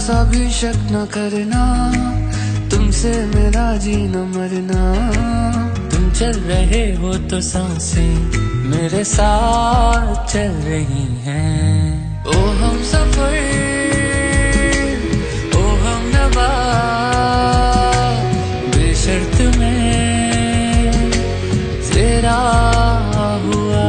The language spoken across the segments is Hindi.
सा भी शक न करना, तुमसे मेरा जीना मरना। तुम चल रहे हो तो सांसें मेरे साथ चल रही हैं। ओ हम सफर, ओ हम नवा, बेशर्त में तेरा हुआ।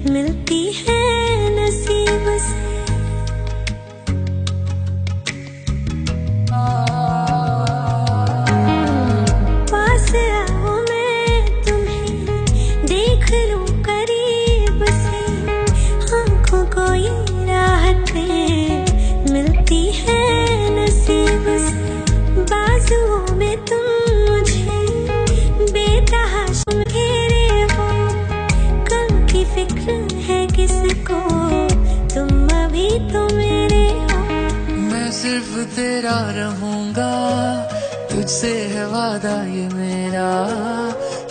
मिलती है नसीब से। पास आओ मैं तुम्हें देख लूं करीब से, आंखों को ये राहतें मिलती है नसीब से। बाजुओं में तुम मुझे बेतहाशा घेरे हो, कल की फिक्र है किसको, तुम अभी तो मेरे हो। मैं सिर्फ तेरा रहूंगा, तुझसे है वादा ये मेरा।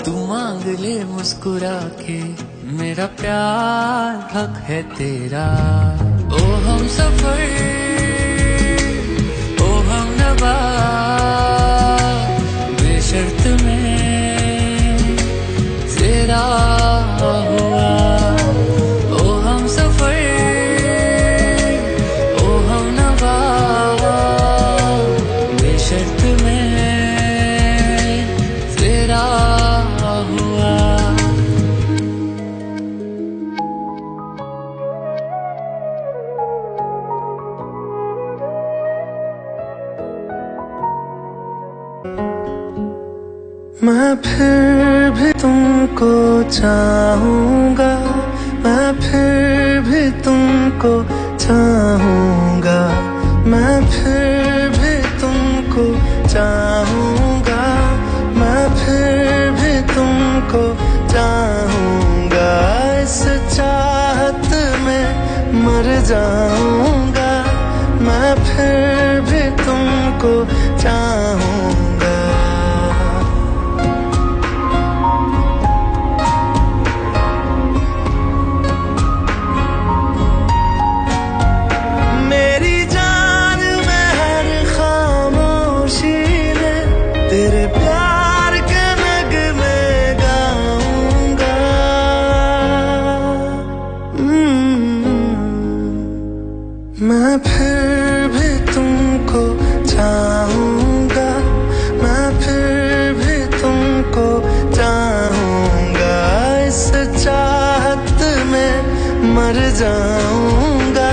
तू मांग ले मुस्कुरा के, मेरा प्यार हक है तेरा। ओ हम सफर, ओ हम नवा, बेशर्त में तेरा हुआ। ओ हम सफर, ओ हम नवा, बेशर्त में तेरा हुआ। मैं फिर भी तुमको चाहूंगा, मैं फिर भी तुमको चाहूंगा, मैं फिर भी तुमको चाहूंगा, मैं फिर भी तुमको चाहूंगा। इस चाहत में मर जाऊंगा, मैं फिर भी तुमको चाहूंगा। तेरे प्यार के नगमे गाऊंगा। मैं फिर भी तुमको चाहूंगा, मैं फिर भी तुमको चाहूंगा। इस चाहत में मर जाऊंगा,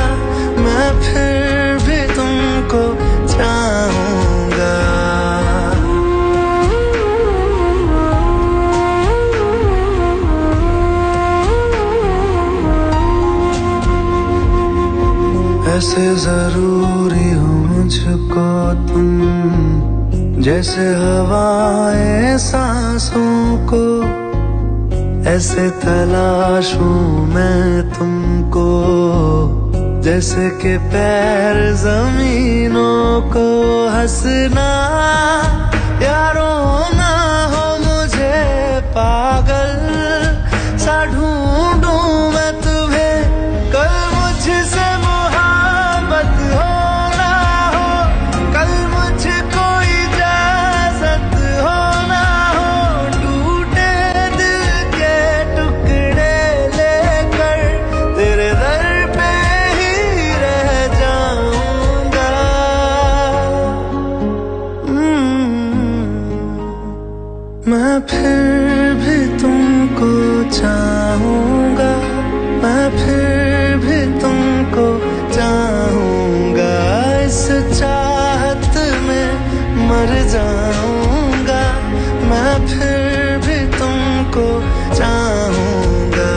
मैं फिर भी तुमको चाहूंगा। ऐसे जरूरी हो मुझको तुम, जैसे हवाएं सांसों को। ऐसे तलाशूं मैं तुमको, जैसे कि पैर जमीनों को। हंसना या रोना हो मुझे पागल सा ढूंढूं मैं तुम्हें। कल मुझसे मैं फिर भी तुमको चाहूंगा, मैं फिर भी तुमको चाहूंगा। इस चाहत में मर जाऊंगा, मैं फिर भी तुमको चाहूंगा।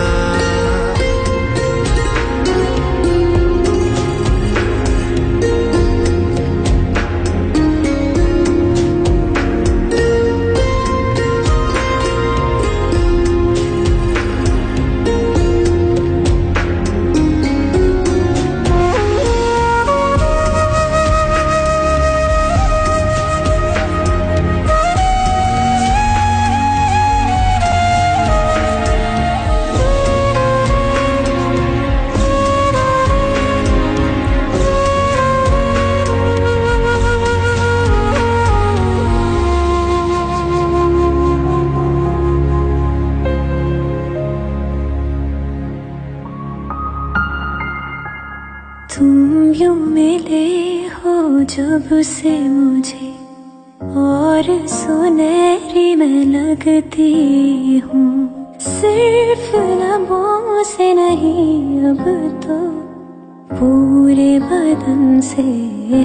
जब से मुझे और सुनहरी मैं लगती हूँ, सिर्फ लबों से नहीं अब तो पूरे बदन से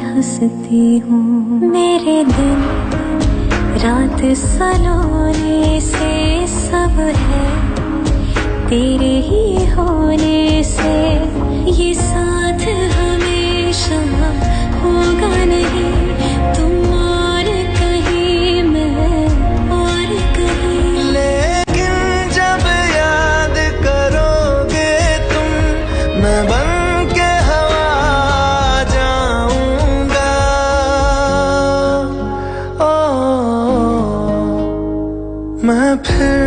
हंसती हूँ। मेरे दिन रात सलोने से सब है तेरे ही होने से, ये साथ हमेशा होगा नहीं, तुम और कहीं मैं और कहीं। लेकिन जब याद करोगे तुम, मैं बन के हवा जाऊंगा। मैं फिर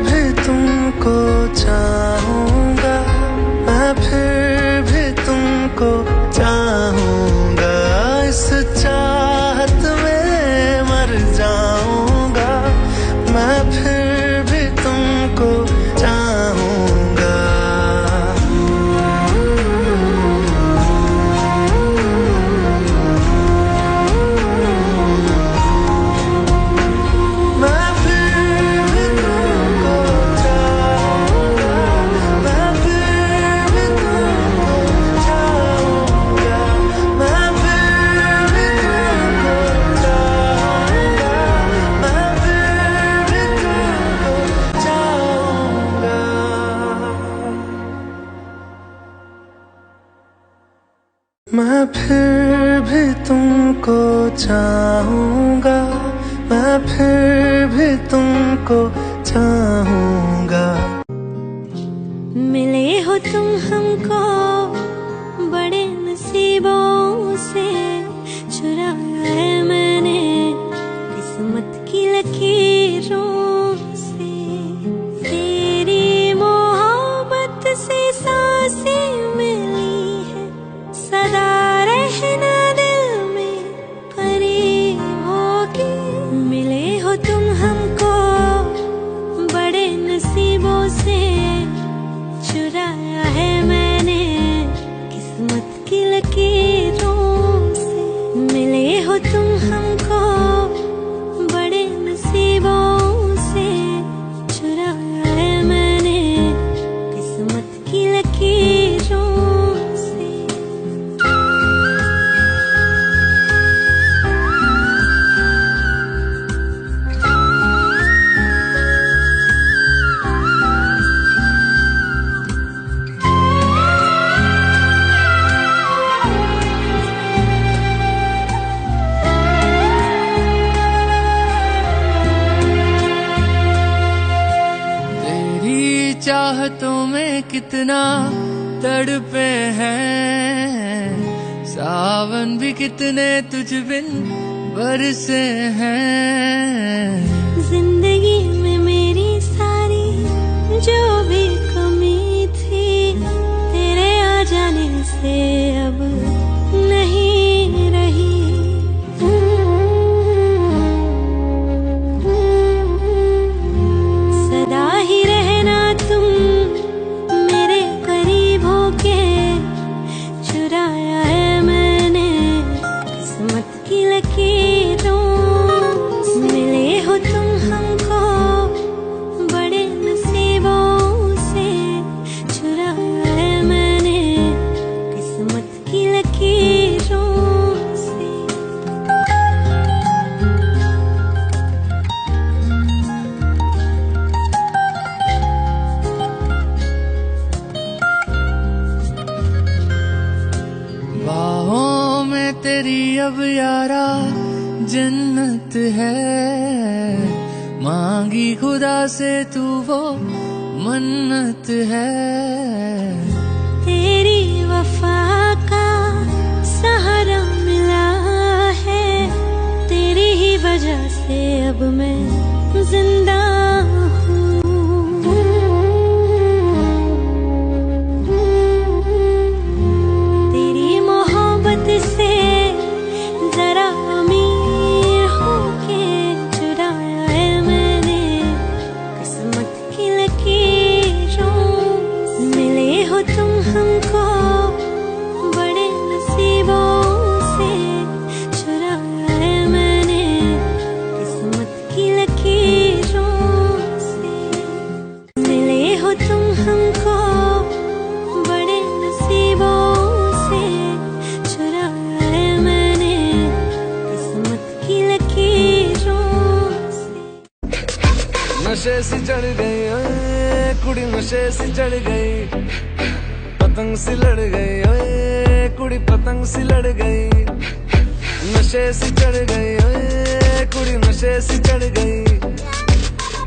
भी तुमको चाहूंगा, मैं फिर भी तुमको चाहूंगा, इस चाहत में मर जाऊंगा, मैं फिर भी तुमको चाहूंगा। मैं फिर भी तुमको चाहूंगा, मैं फिर भी तुमको चाहूंगा, मैं फिर भी तुमको चाहूंगा, मैं फिर भी तुमको चाहूंगा। मैं फिर भी तुमको चाहूंगा, मैं फिर भी तुमको चाहूंगा। मिले हो तुम हमको बड़े नसीबों से, चुराया है मैंने किस्मत की लकीरों से, तेरी मोहब्बत से सांसें मिली है, सदा रहना दिल में परी होगी। मिले हो तुम हमको बड़े नसीबों से, चुराया है मैंने किस्मत की लकीरों से। मिले हो तुम हमको बड़े नसीबों से, चुराया है मैंने किस्मत की लकीरों से। तेरी चाहतों में कितना तड़पे हैं, सावन भी कितने तुझ बिन बरसे हैं। जिंदगी में मेरी सारी जो भी कमी थी, तेरे आ जाने से अब नहीं रही। सदा ही रहना तुम मेरे करीब होके, चुराया है मैंने किस्मत की लकीरों से। मिले हो तुम हमको बड़े नसीबों से, चुराया है मैंने किस्मत की लकीरों से। बाहों में तेरी अब यारा जन्नत है, मांगी खुदा से तू वो मन्नत है। तेरी वफा का सहारा मिला है, तेरी ही वजह से अब मैं जिंदा हूँ। तेरी मोहब्बत से जरा अमीर होके, चुराया है मैंने किस्मत की लकीरों से। मिले हो तुम हमको बड़े नसीबों से, चढ़ गई, ओए कुड़ी नशे सी चढ़ गई, पतंग सी लड़ गई, ओए कुड़ी पतंग सी लड़ गई, नशे सी चढ़ गई, ओए कुड़ी नशे सी चढ़ गई,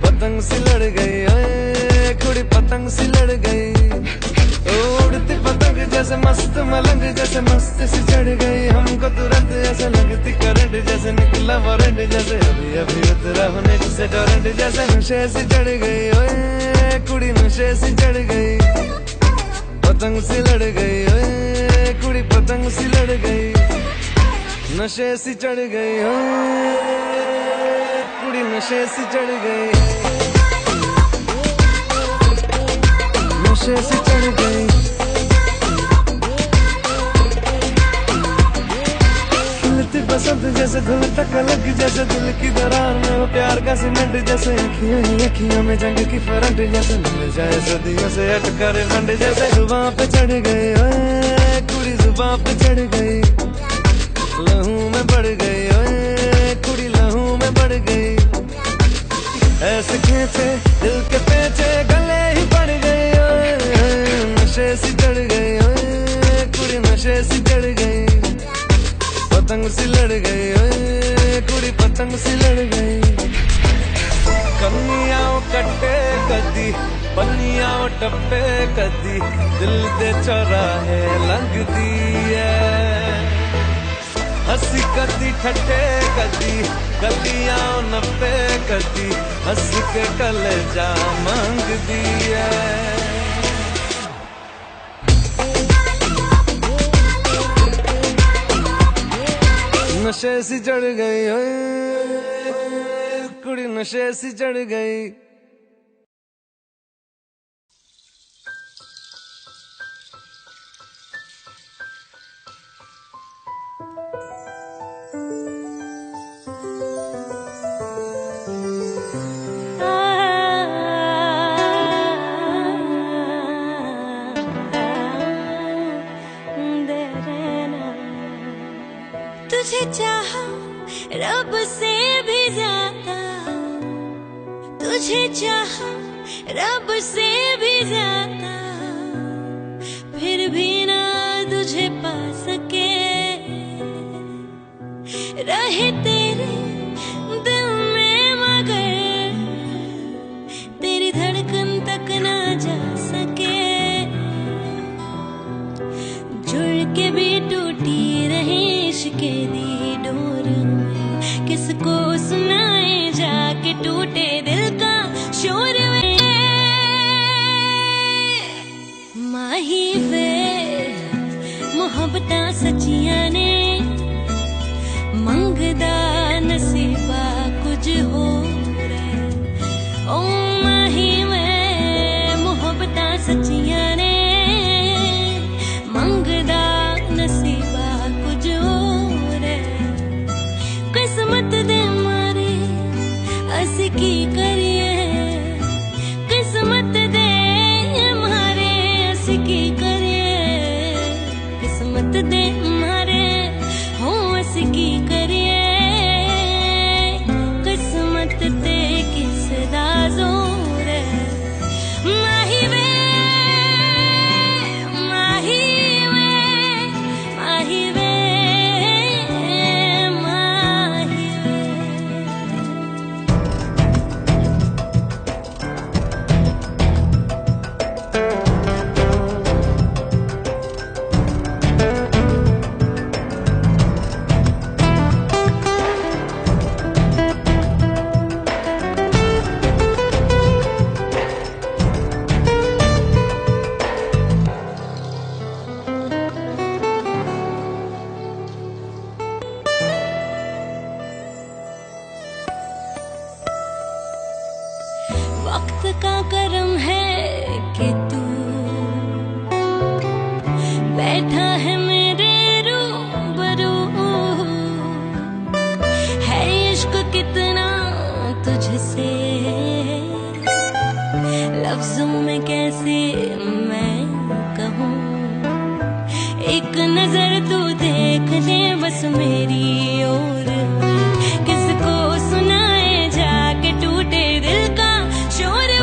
पतंग सी लड़ गई, ओए कुड़ी पतंग सी लड़ गई। उड़ती पतंग जैसे मस्त मलंग जैसे मस्त सी चढ़ गई, हमको तुरंत ऐसे लगती करंट जैसे निकला वारंट जैसे अभी अभी उतरा होने से टोरेंट जैसे नशे सी चढ़ गई, ओए कुड़ी नशे सी चढ़ गई, पतंग सी लड़ गई, ओए कुड़ी पतंग सी लड़ गई, नशे सी चढ़ गई, ओए कुड़ी नशे सी चढ़ गई, नशे सी चढ़ गई। खिलती बसंत जैसे धुल तक अलग जैसे दिल की दरार में वो प्यार का सीमेंट जैसे अखियों ही अखियों में जंग की फरंट जैसे मिल जाए सदियों से अटका रे फंड जैसे जुबां पे चढ़ गई, ओए कुड़ी जुबां पे चढ़ गई, लहू में बढ़ गई, ओए कुड़ी लहू में बढ़ गई, ऐसे खींचे दिल के पेचे गले ही पड़ गई, ओए नशे सी चढ़ गई, ओए कुड़ी नशे सी चढ़ गई, पतंग सी लड़ गई, ओए कुड़ी पतंग सी लड़ गई। कन्नियाओ कट्टे कदी पन्नियाओ टप्पे कदी दिल दे चौराहे लंघदी है, हसी कदी ठट्टे कदी गलियां नप्पे कदी हंस के कलेजा मांगदी है। नशे सी चढ़ गई, ओए कुड़ी नशे सी चढ़ गई। तुझे चाहा रब से भी ज्यादा, तुझे चाहा रब से भी ज्यादा, फिर भी ना तुझे पा सके, रहे तेरे दिल में मगर तेरी धड़कन तक ना जा सके, जुड़ के भी टूटी रहे के दी डोर, किसको सुनाए जाके टूटे दिल का शोर वे, माही वे मोहब्बतां सच्चियां ने मंगदा नसीबा कुछ हो रे, ओ माही वे मोहब्बतां सच्चियां ने मंगदा नसीबा कुछ हो, किस्मत दे मारे अस की करिए, किस्मत दे मारे अस की करिए, किस्मत दे मारे हो अस की करिए, किस्मत ते किस दा जोर है, माही वे माही वे माही वे वक्त का करम है कि तू बैठा है मेरे रूबरू, है इश्क कितना तुझसे लफ्जों में कैसे मैं कहूँ, एक नजर तू देख ले बस मेरी ओर, किसको सुनाए जाके टूटे दिल का शोर।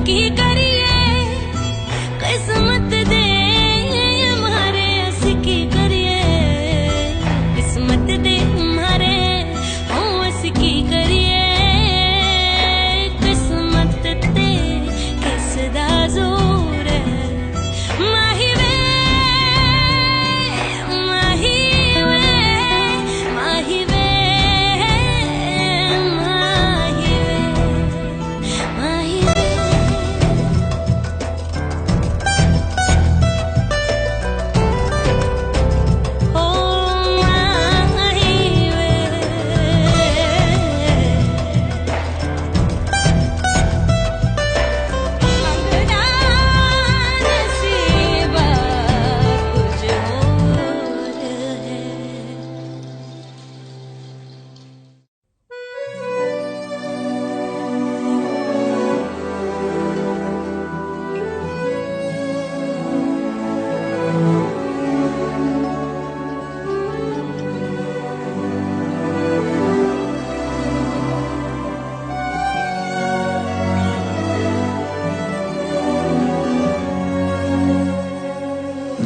की करिए किस्मत दे हमारे हंस की करिए किस्मत दे हमारे हंस की करिए किस्मत दे किसदा जोर है माही वे माही वे माही वे माही वे माही वे ओ माही वे मंगना नसीबा कुछ और है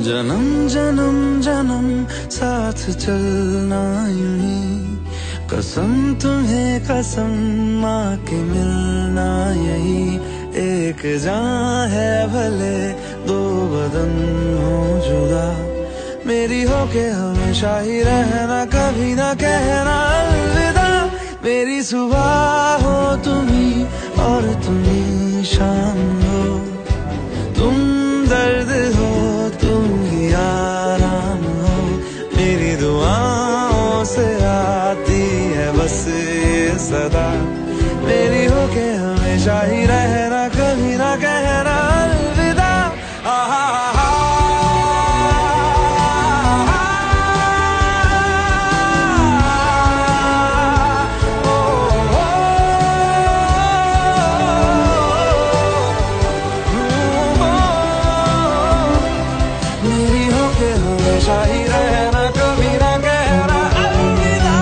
जन्म जन्म जन्म साथ चलना यूं ही कसम तुम्हें कसम माँ के मिलना यही एक जान है भले दो बदन हो जुदा मेरी हो के हमेशा ही रहना कभी ना कहना अलविदा मेरी सुबह हो तुम्ही और तुम्ही शाम हो तुम दर्द हो तुम ही आराम हो मेरी दुआओं से आती है बस ये सदा मेरी हो के हमेशा ही रहना कभी ना कहना अलविदा मेरी हो के हमेशा ही रहना कभी ना कहना अलविदा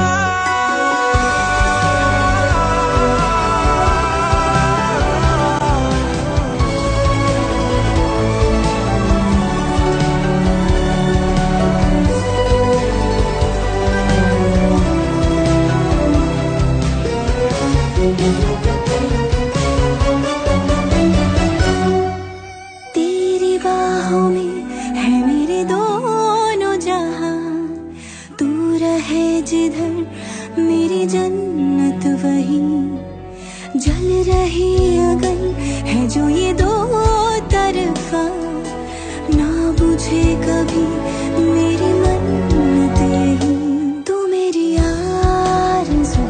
तेरी बाहों में है मेरे दोनों जहां तू रहे जिधर मेरी जन्नत वहीं जल रही अगन है जो ये दो तरफा ना बुझे कभी मेरी मन्नत यही तू मेरी आरज़ू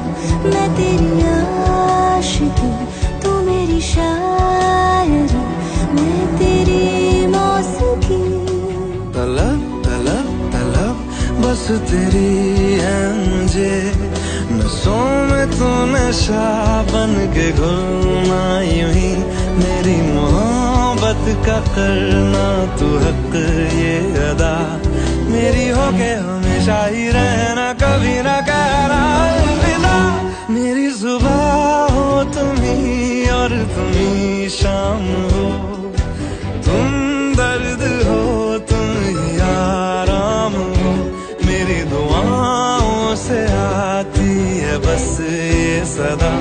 मैं तेरी आशिकी तू मेरी शायरी मैं तेरी मौसीकी तलब तलब तलब बस तेरी है मुझे नसों में तू नशा बन के घुलना यूं ही मेरी मोहब्बत का करना तू हक ये अदा मेरी हो के हमेशा ही रहना कभी ना कहना अलविदा मेरी सुबह हो तुम्ही और तुम्ही शाम हो तुम दर्द हो तुम ही आराम हो मेरी दुआओं से आती है बस ये सदा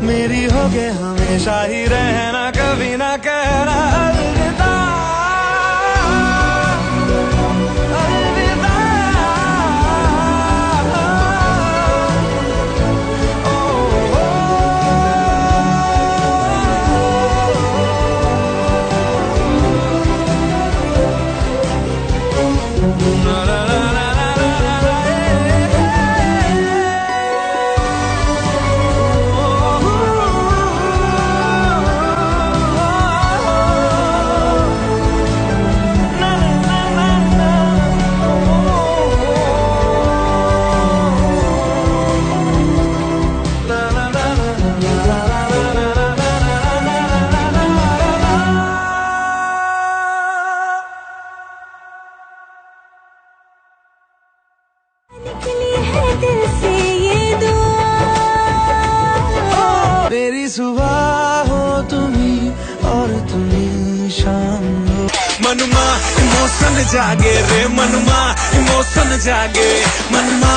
मेरी हो के हमेशा ही रहना कभी ना कहना अलविदा अलविदा इमोशन जागे रे मनमा, इमोशन जागे मनमा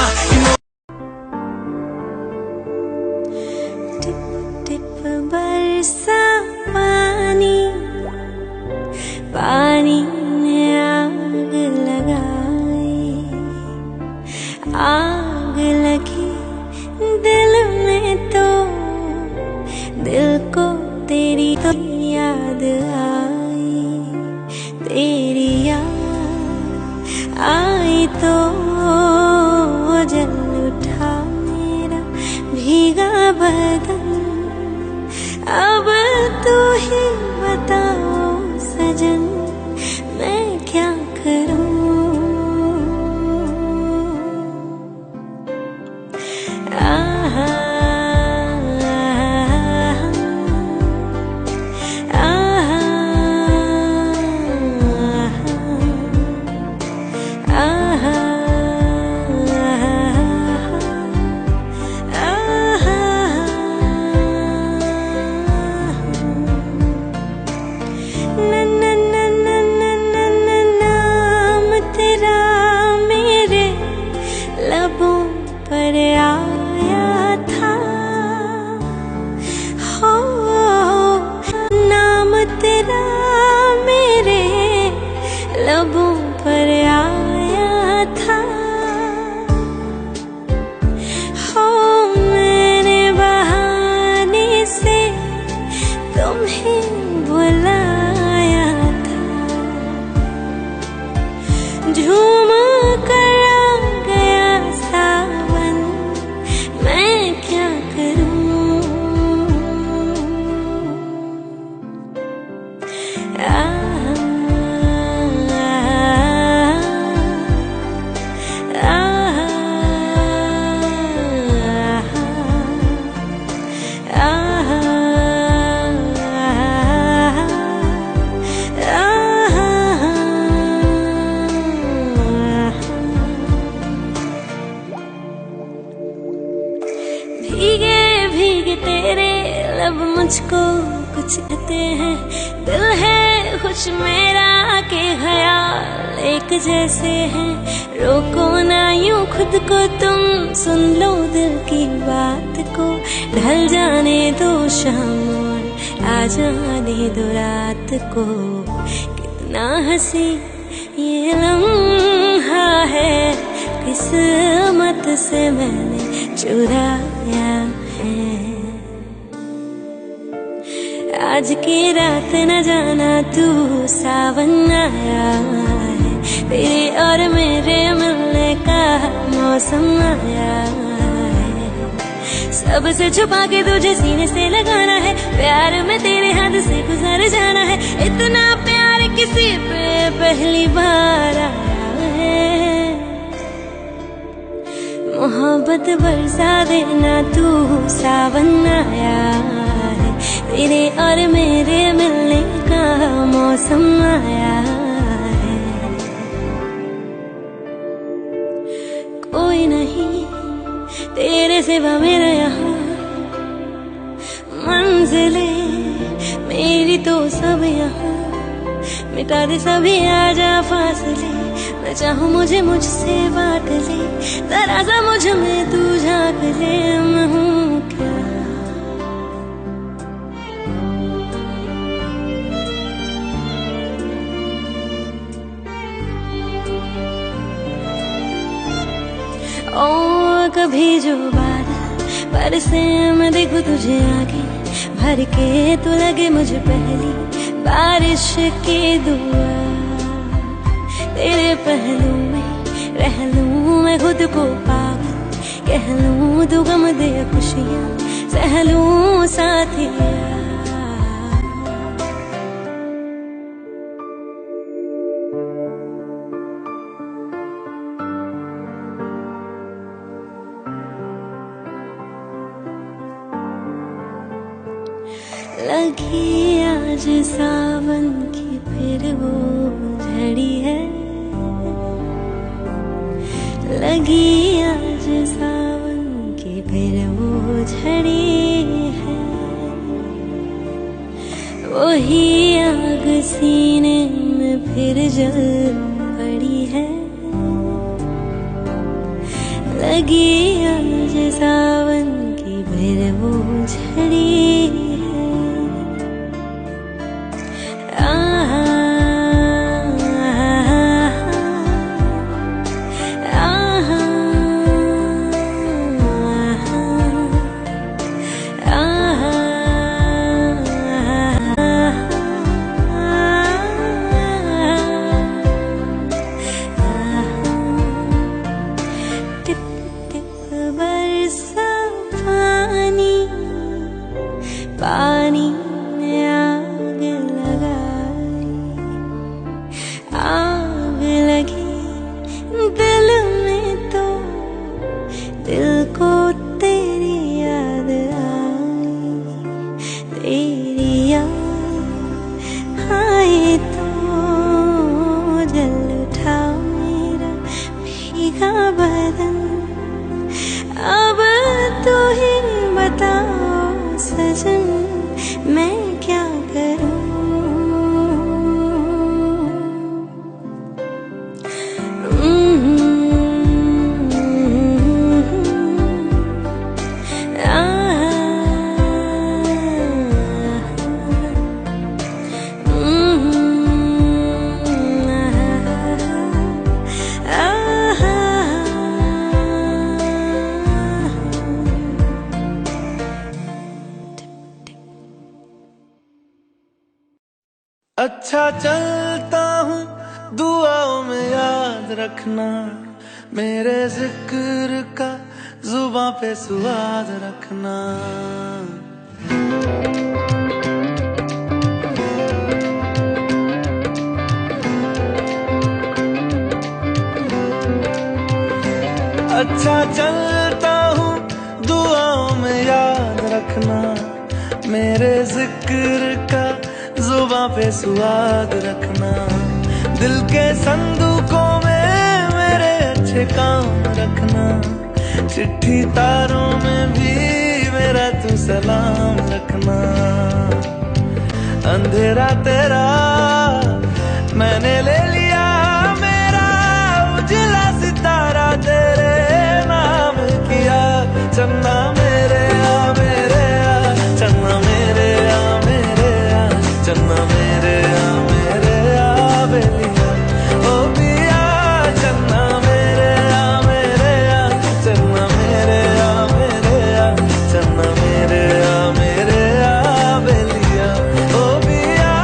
टिप टिप बरसा पानी, पानी ने आग लगाई, आग लगी दिल में तो दिल को तेरी तो याद आई, तेरी याद आई तो जल उठा मेरा भीगा बदन। अब तू ही बताओ सजन मैं क्या करूं। आहा पर आया था हो, नाम तेरा मेरे लबों पर आया था हो, मैंने बहाने से तुम्हें बुलाया था, झूम कर भीगे भीगे तेरे लब मुझको कुछ कहते हैं, दिल है खुश मेरा के ख्याल एक जैसे हैं, रोको ना यूं खुद को तुम, सुन लो दिल की बात को, ढल जाने दो शाम और आ जाने दो रात को, कितना हंसी ये लम्हा है किस्मत से मैंने चुराया है। आज की रात न जाना तू सावन आया है, तेरे और मेरे मिलने का मौसम आया है, सबसे छुपा के तुझे सीने से लगाना है, प्यार में तेरे हाथ से गुजर जाना है, इतना प्यार किसी पे पहली बार आया है, मोहब्बत बरसा देना तू सावन आया है, तेरे और मेरे मिलने का मौसम आया है, कोई नहीं तेरे सिवा मेरा यहाँ, मंजिले मेरी तो सब यहाँ, मिटा दे सभी आजा फासले, मैं चाहूँ मुझे मुझसे बांट ले, जरा सा मुझ में तू झांक ले, मैं हूँ क्या ओ कभी जो बादल बरसे मैं देखूं तुझे आगे भर के, तू लगे मुझे पहली बारिश की दुआ, तेरे पहलू में रह लूं मैं खुद को पागल, कह लूं तू गम दे खुशियाँ सह लूं साथिया। लगी आज सावन की फिर वो झड़ी है, लगी आज सावन की फिर वो झड़ी है, वही आग सीने में फिर जल पड़ी है, लगी आज सावन की फिर वो झड़ी है। आहा, आहा, आहा, टिप टिप बरसा पानी, पानी में आग लगाई, आग लगी दिल में तो दिल को तेरी याद आई, तेरी याद आए तो जल उठा मेरा भीगा बदन। अब तू ही बताओ सजन, मैं क्या करूं? अच्छा चलता हूँ दुआओं में याद रखना, मेरे जिक्र का जुबां पे स्वाद रखना। अच्छा चलता हूँ दुआओं में याद रखना, मेरे जिक्र का जुबां पे स्वाद रखना। दिल के संदूकों में मेरे अच्छे काम रखना, चिट्ठी तारों में भी मेरा तू सलाम रखना। अंधेरा तेरा मैंने ले लिया, मेरा उजला सितारा तेरे नाम किया। चन्ना मेरे आ मेरे आ, चन्ना मेरे आ मेरे आ, चन्ना मेरे आ मेरे आ बेलिया ओ पिया। चन्ना मेरे आ मेरे आ, चन्ना मेरे आ मेरे आ, चन्ना मेरे आ मेरे आ बेलिया ओ पिया।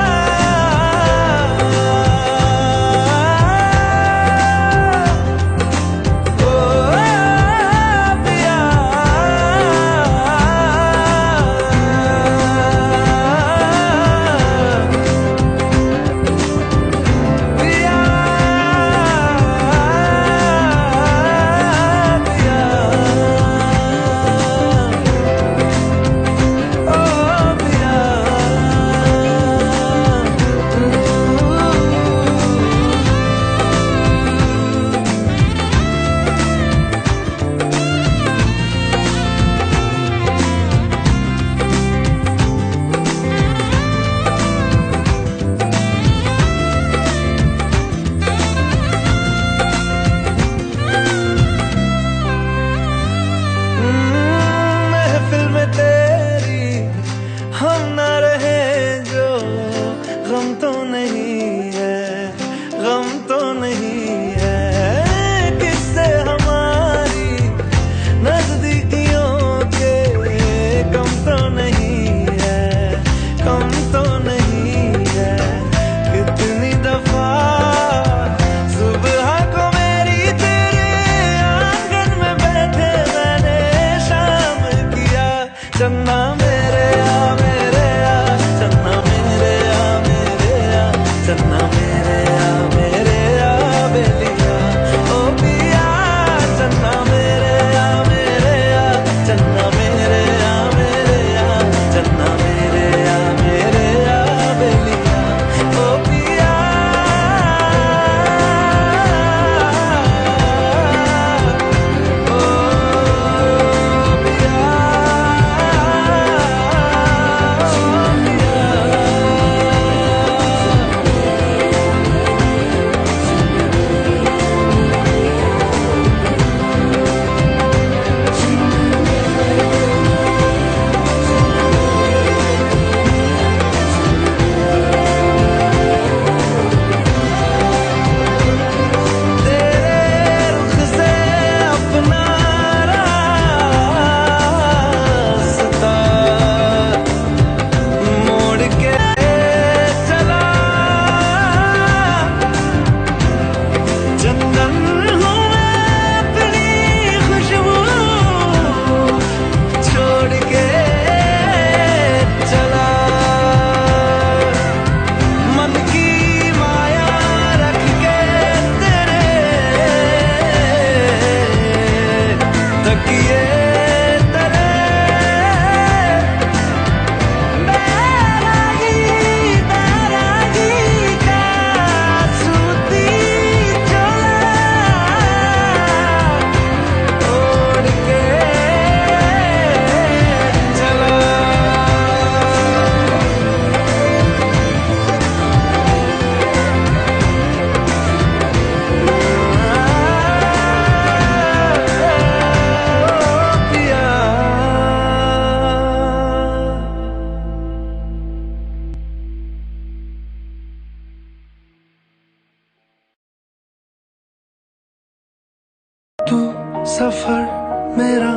सफर मेरा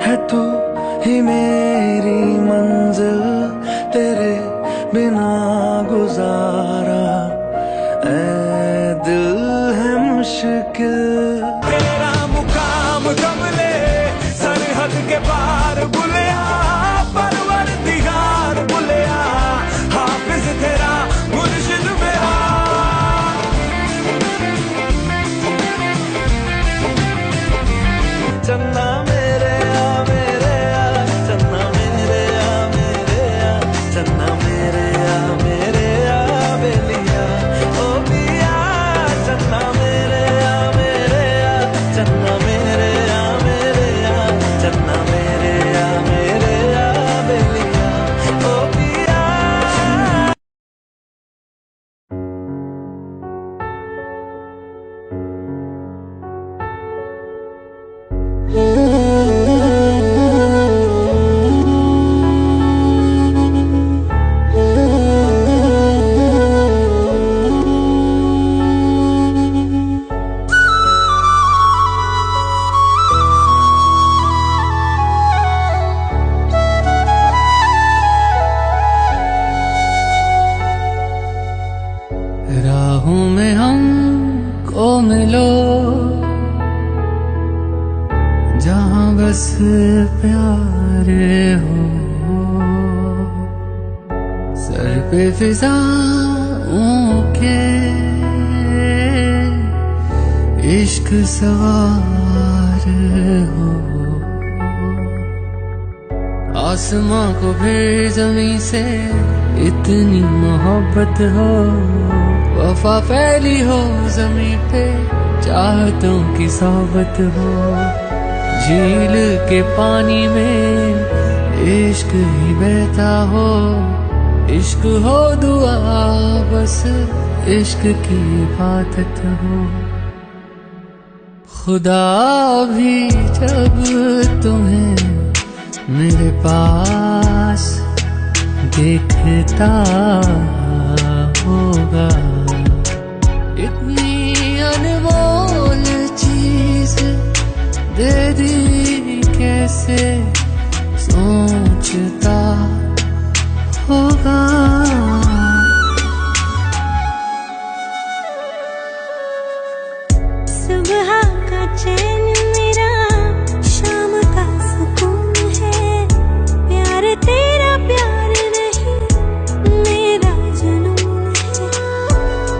है, तू ही मेरी मंजिल, तेरे बिना गुजारा ऐ दिल है मुश्किल। तेरा मुकाम कमले सरहद के पार बुलिया, परवरदिगार बुलिया, हाफिज तेरा मुर्शिद मेरा। चन्ना मेरे आ मेरे आ, चन्ना मेरे आ मेरे आ, चन्ना मेरे आ मेरे आ बेलिया ओ पिया। चन्ना मेरे आ मेरे आ, चन्ना मेरे आ मेरे आ, चन्ना मेरे आ मेरे आ बेलिया ओ पिया। राहों में हमको मिलो, जहाँ बस प्यार हो, सर पे फिजाओं के इश्क सवार हो। आसमां को फिर जमीन से इतनी मोहब्बत हो, वफा फैली हो जमीन पे, चाहतों की सोहबत हो। झील के पानी में इश्क ही बहता हो, इश्क हो दुआ बस इश्क की इबादत हो। खुदा भी जब तुम्हें मेरे पास देखता होगा, इतनी अनमोल चीज दे दी कैसे सोचता होगा। सुबह का चैन मेरा, शाम का सुकून है, प्यार तेरा प्यार नहीं मेरा जुनून है।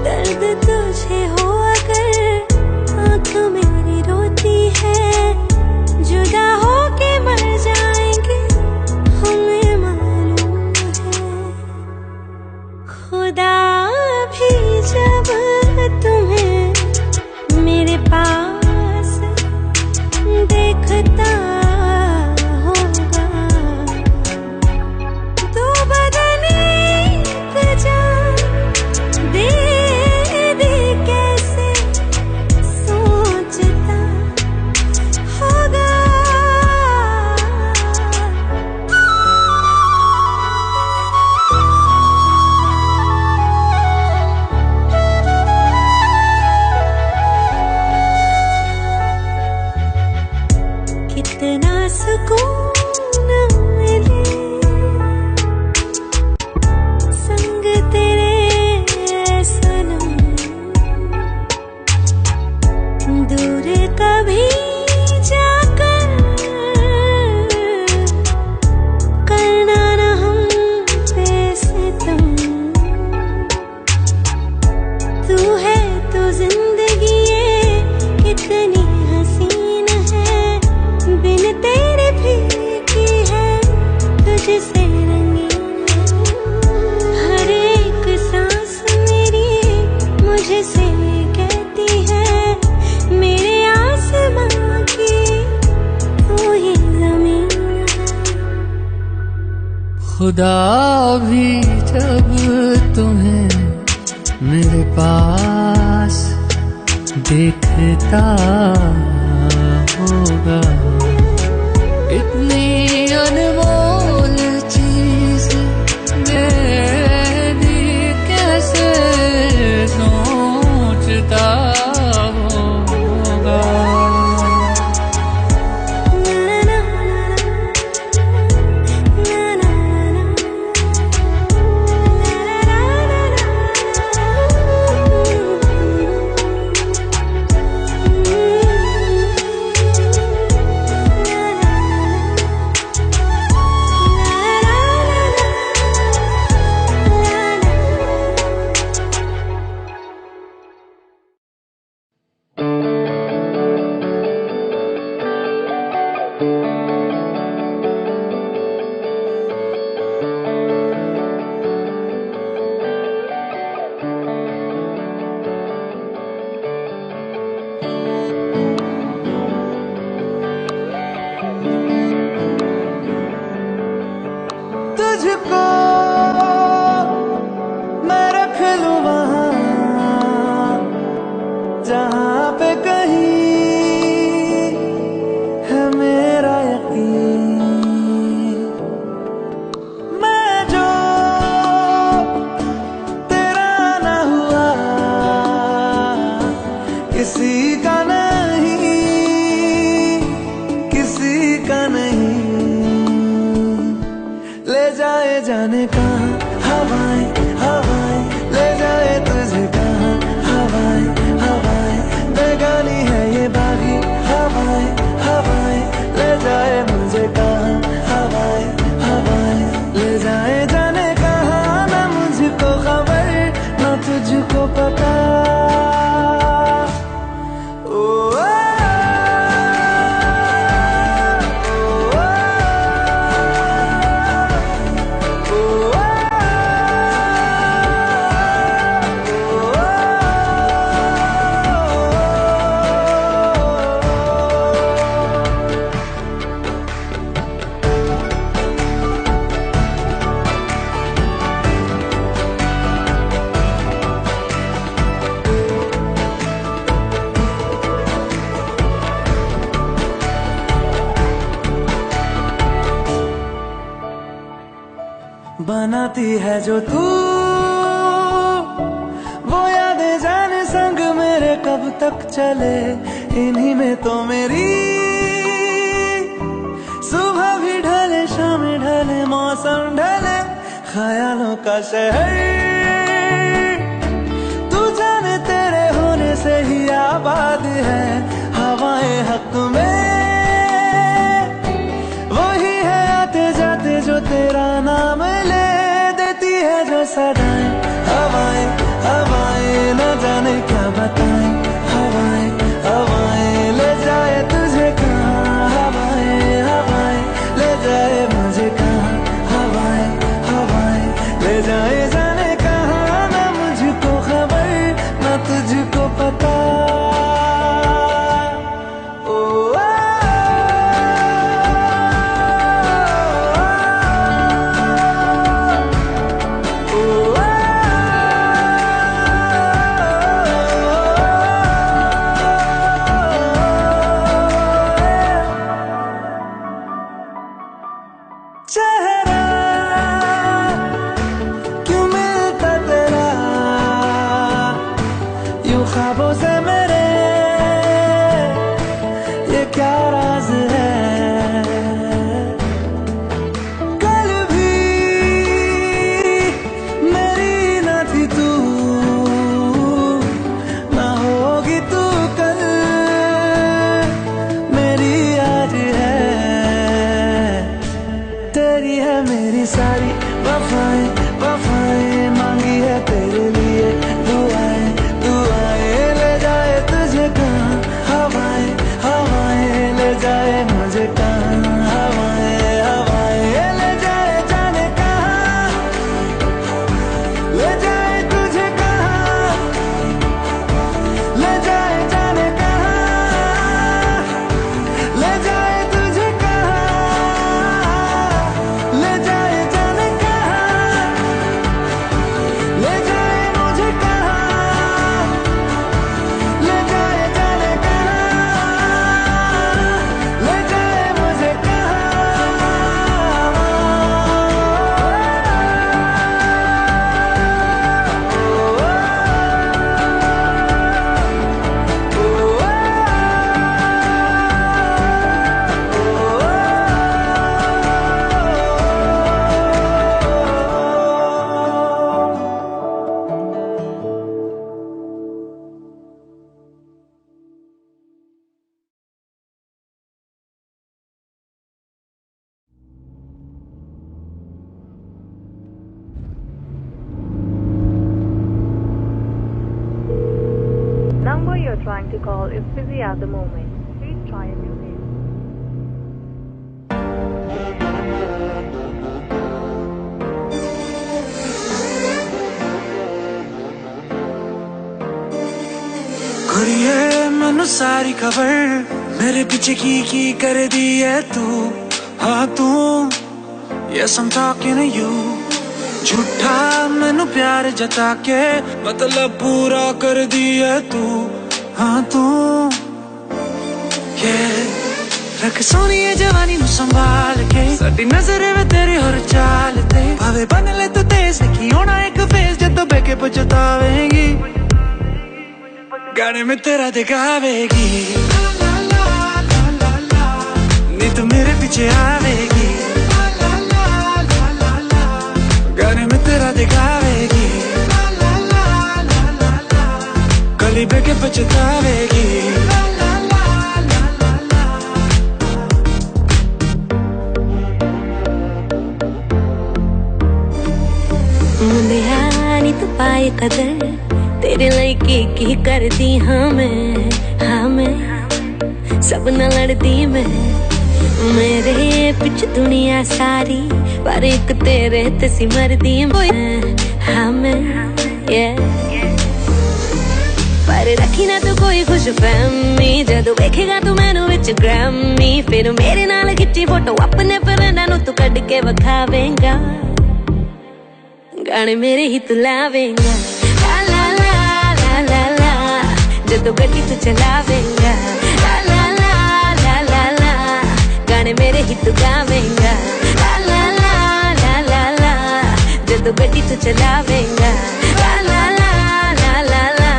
दर्द तुझे हो अगर आँख मेरी रोती है, जुदा होके मर जाएंगे हमें मालूम है। खुदा भी जब तुम्हें मेरे पास देखता होगा, दो बदन एक जान दे दे कैसे सोचता होगा। कितना सुकून मिले संग तेरे सनम, दूर कभी जाकर करना न हम पे सितम। तू है तो जिंदगी ये कितनी हसीन है, बिन तेरे फीकी है तुझसे रंगीन। हर एक सांस मेरी मुझसे कहती है, मेरे आसमां की तू ही जमीन है। खुदा भी जब तुम्हें मेरे पास देखता होगा, इतनी अनमोल चीज दे दी कैसे सोचता होगा। आती है जो तू, वो यादें जाने संग मेरे कब तक चले। इन्हीं में तो मेरी सुबह भी ढले, शाम ढले, मौसम ढले, ख्यालों का शहर तू जाने तेरे होने से ही आबाद है। हवाएं हक में वही है आते जाते जो तेरा नाम ले देती है जो सदाएं। हवाएं हवाएं न जाने क्या बताएं, हवाएं हवाएं ले जाए तुझे कहाँ, हवाएं हवाएं ले जाए मुझे कहाँ, हवाएं हवाएं ले जाए जाने कहाँ। ना मुझको खबर ना तुझको पता। चेहरा क्यों मिलता तेरा यूं ख्वाबों से मेरे, ये क्या राज है। कल भी मेरी न थी तू, ना होगी तू कल मेरी आज है। तेरी है मेरी सारी वफाएं, वफाएं मांगी है तेरे लिए दुआएं, दुआएं ले जाए तुझे कहाँ, हवाएं हवाएं ले जाए मुझे कहाँ, हवाएं हवाएं ले जाए जाने कहाँ, ले जाए तुझे कहाँ, ले जाए जाने कहाँ, ले जाए तुझे कहाँ, ले जाए जाने कहाँ, ले जाए मुझे कहाँ, ले जाए जाने कहाँ, ले जाए मुझे Number you're trying to call is busy at the moment. Please try a new name. कुरिए मैनू सारी खबर मेरे पीछे की कर दी है तू। हाँ तू Yes I'm talking to you। झूठा मैनू प्यार जता के मतलब पूरा कर दी है तू। हाँ तू रख सोनी है जवानी नू संभाल के, साडी नजर वे तेरी हर चाल ते, भावे बन ले तू तेज देखी होना एक फेस जदों बह के पछतावेगी, गाने में तेरा दिखावेगी, नी तू मेरे पीछे आवेगी, गाने में तेरा दिखावेगी, कली बह के पछतावेगी। मुंडिया नी तू पाए कदर तेरे लइके की कर दी। हाँ मैं सब न लड़दी मैं, मेरे पिछ दुनिया सारी पर एक तेरे ते सी मरदी मैं। हाँ मैं पर रखी ना तू कोई खुश फहमी, जदों वेखेगा तू मैनू विच ग्रैमी, फिर मेरे नाल खिच्ची फोटो अपने फ्रेंडां नू तू कढ के विखावेंगा, गाने मेरे ही तू लावेंगा। ला ला ला ला ला ला जदों गड्डी तू चलावेंगा, ला ला ला ला ला ला गाने मेरे ही तू गावेंगा, ला ला ला ला ला ला जदों गड्डी तू चलावेंगा। ला ला ला ला ला ला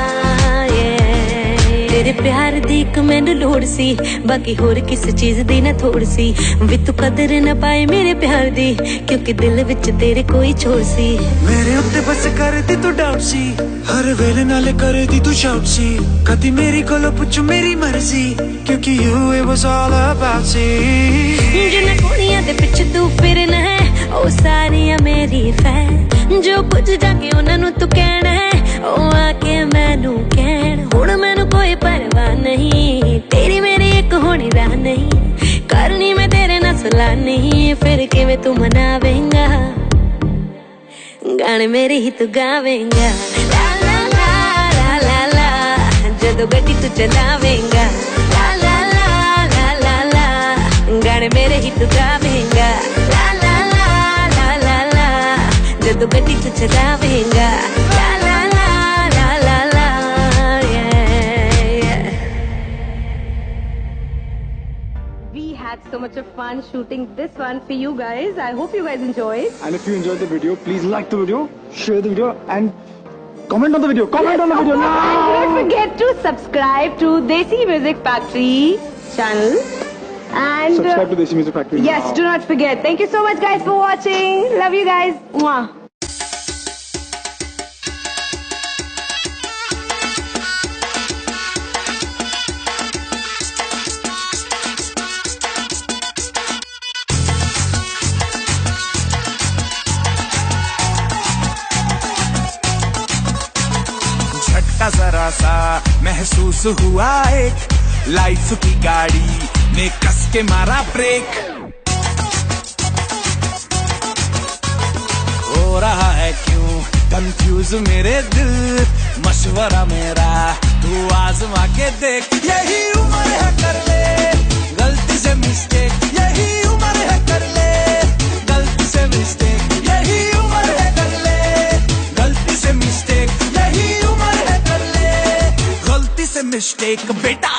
तेरे प्यार दी एक मैनू लोड़ सी, बाकी होर किस चीज दी ना थोड़ सी। वी तू कदर ना पाए मेरे प्यार दी, क्योंकि दिल विच तेरे कोई छोड़ सी। मेरे उत्ते बस कर दी तू डाउट सी, हर वेले नाले कर दी तू शाउट सी। कदी मेरी कोलो पुछ मेरी मर्जी, क्योंकि you it was all about you। जिन्ना कुड़ियां दे पिछ तू फिरना है, ओ सारियां मेरी फैन। जो कुछ जाके उन्हां नू तू कहना है, ओ आके मैनू कहण। हुण मैनू कोई परवाह नहीं, तेरी मेरी एक होनी राह नहीं। करनी मैं तेरे नाल सलाह नहीं, फिर किवें तू मनावेंगा, गाने मेरे ही तू गावेंगा। ला ला ला ला ला ला जदों गड्डी तू चलावेंगा। ला ला ला ला ला ला गाने मेरे ही तू गावेंगा। ला ला ला ला ला ला जदों गड्डी तू चलावेंगा। ला ला ला ला ला ला We had so much of fun shooting this one for you guys. I hope you guys enjoyed. And if you enjoyed the video, please like the video, share the video, and comment on the video. Comment on the video now. And don't forget to subscribe to Desi Music Factory channel. And Subscribe to Desi Music Factory. yes, now. do not forget. Thank you so much, guys, for watching. Love you guys. Mwah. झटका जरा सा महसूस हुआ एक, लाइफ की गाड़ी ने कस के मारा ब्रेक। हो रहा है क्यों कंफ्यूज मेरे दिल, मशवरा मेरा तू आजमा के देख। यही उम्र है कर ले गलती से मिस्टेक, यही उम्र है कर ले गलती से मिस्टेक, यही उम्र है कर ले गलती से मिस्टेक, यही उम्र है कर ले गलती से मिस्टेक बेटा।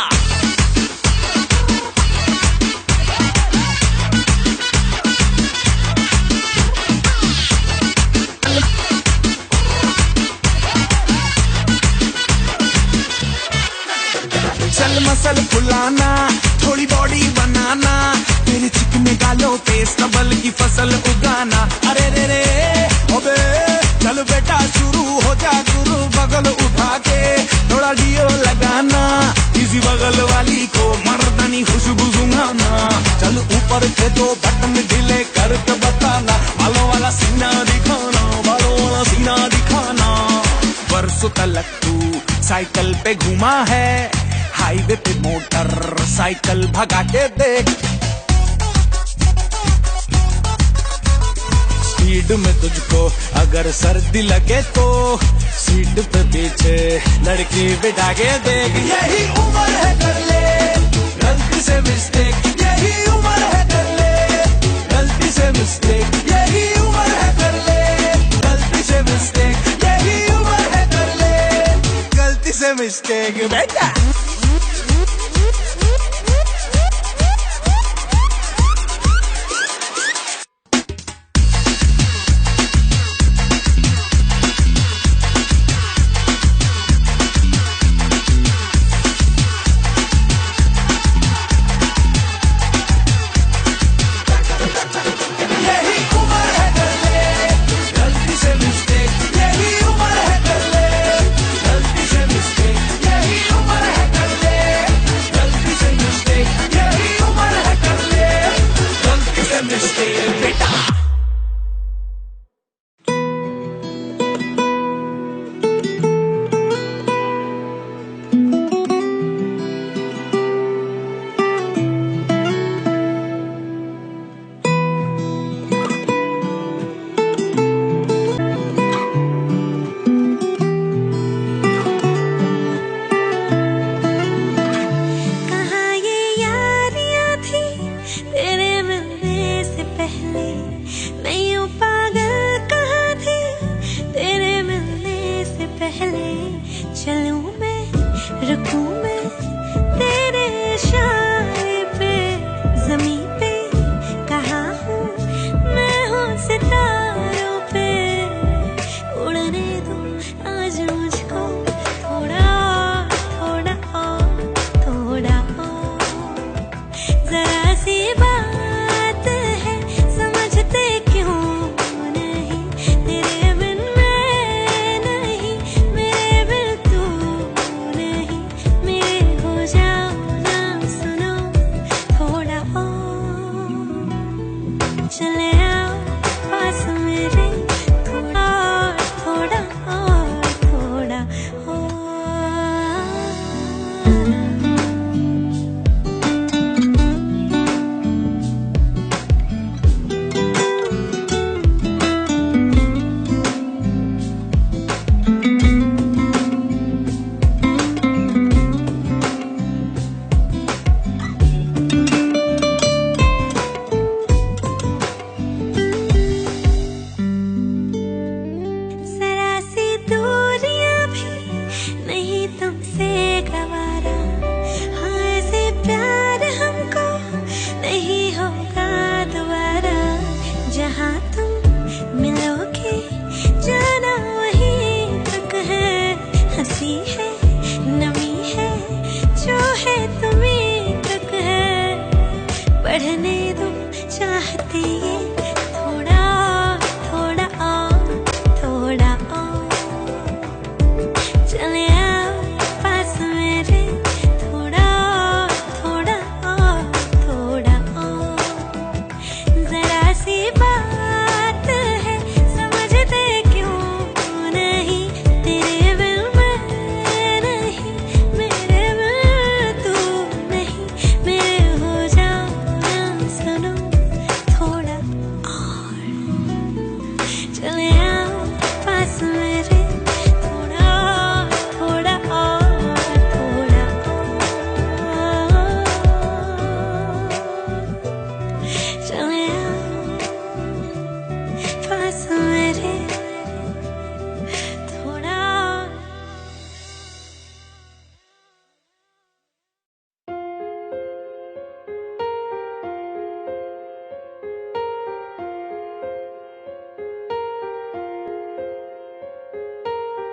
चल मसल फुलाना, थोड़ी बॉडी बनाना, तेरे चिकने गालों पे सबल की फसल उगाना। अरे रे रे ओबे चल बेटा शुरू हो जा गुरु, बगल उठा के थोड़ा डियो लगाना, इसी बगल वाली को मर्दानी खुशबू सुंघाना। चल ऊपर के दो बटन ढीले करके बताना, बालों वाला सीना दिखाना, बालों वाला सीना दिखाना। बरसों तलक तू साइकिल पे घुमा है, हाईवे पे मोटर साइकिल भगा के देख। स्पीड में तुझको अगर सर्दी लगे तो सीट पे पीछे लड़की बिठा के देख। यही उम्र है कर ले गलती से मिस्टेक, यही उम्र है कर ले गलती से मिस्टेक, यही उम्र है कर ले गलती से मिस्टेक, यही उम्र है कर ले गलती से मिस्टेक बेटा।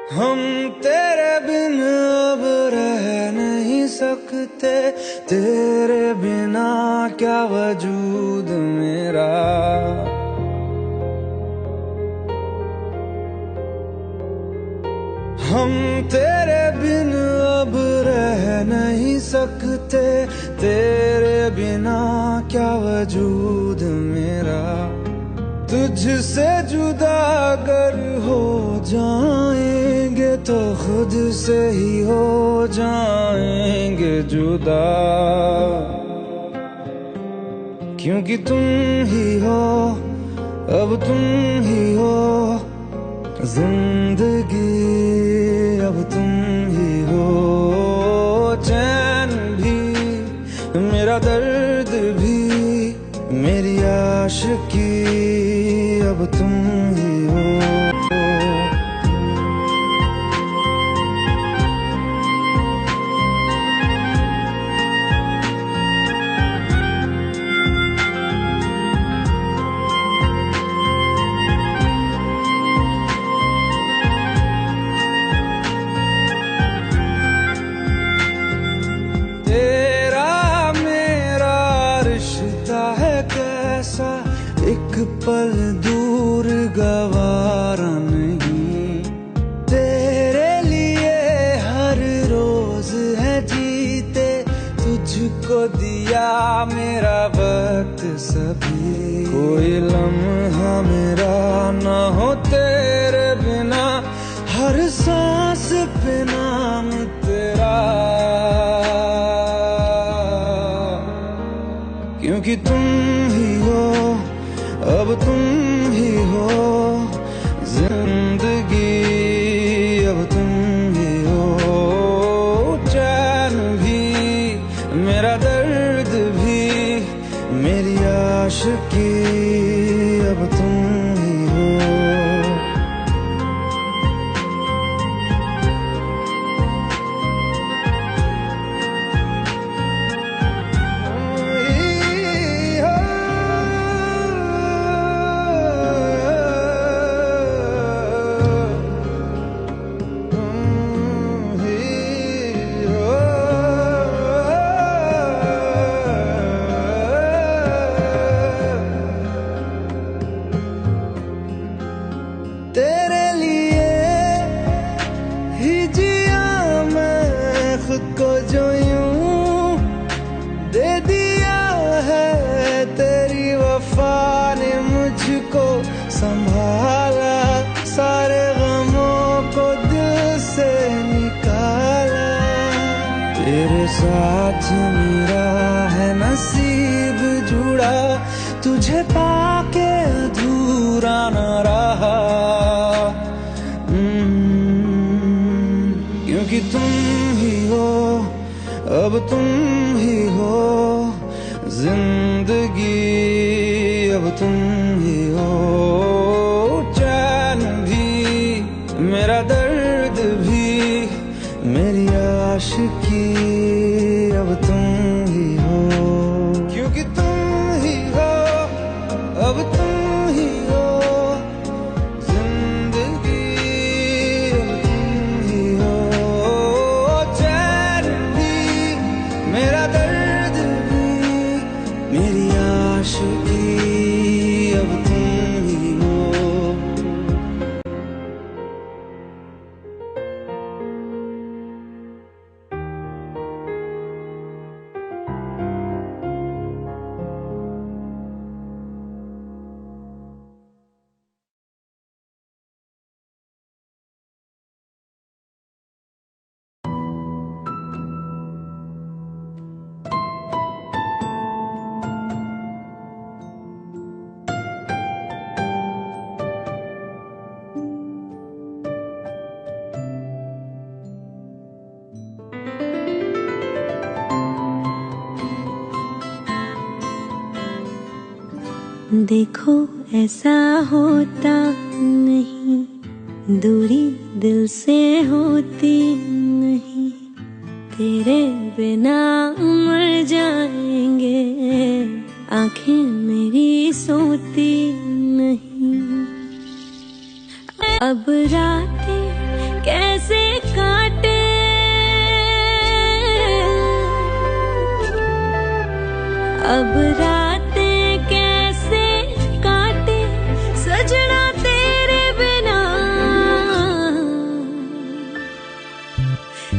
हम तेरे बिन अब रह नहीं सकते, तेरे बिना क्या वजूद मेरा। हम तेरे बिन अब रह नहीं सकते, तेरे बिना क्या वजूद मेरा। तुझसे जुदा अगर हो जाएंगे तो खुद से ही हो जाएंगे जुदा, क्योंकि तुम ही हो, अब तुम ही हो जिंदगी, अब तुम ही हो। चैन भी मेरा दर्द भी मेरी आशिकी, अब तुम ही हो। एक पल दूर गवारा नहीं, तेरे लिए हर रोज है जीते, तुझको दिया मेरा वक्त सभी। कोई लम्हा मेरा ना हो तेरे बिना, हर सांस पे नाम तेरा, क्योंकि तुम ही हो, अब तुम ही हो जिंदगी, अब तुम ही हो। चैन भी मेरा दर्द भी मेरी आशिकी, अब तुम ही हो। तेरे लिए ही जिया मैं खुद को, जो यूं दे दिया है तेरी वफा ने मुझको संभाला, सारे गमों को दिल से निकाला। तेरे साथ मेरा है नसीब जुड़ा, तुझे पाके अधूरा न रहा, क्योंकि तुम ही हो, अब तुम ही हो जिंदगी, अब तुम ही हो। चैन भी मेरा दर्द भी मेरी आशिकी, अब तुम ही हो, क्योंकि तुम ही हो, अब तुम ही हो जिंदगी, अब तुम ही हो। चैन भी मेरा दर्द भी मेरी आशिकी, अब तुम ही हो। देखो ऐसा होता नहीं, दूरी दिल से होती नहीं, तेरे बिना मर जाएंगे, आंखें मेरी सोती नहीं। अब रातें अब रातें कैसे काटे सजना तेरे बिना,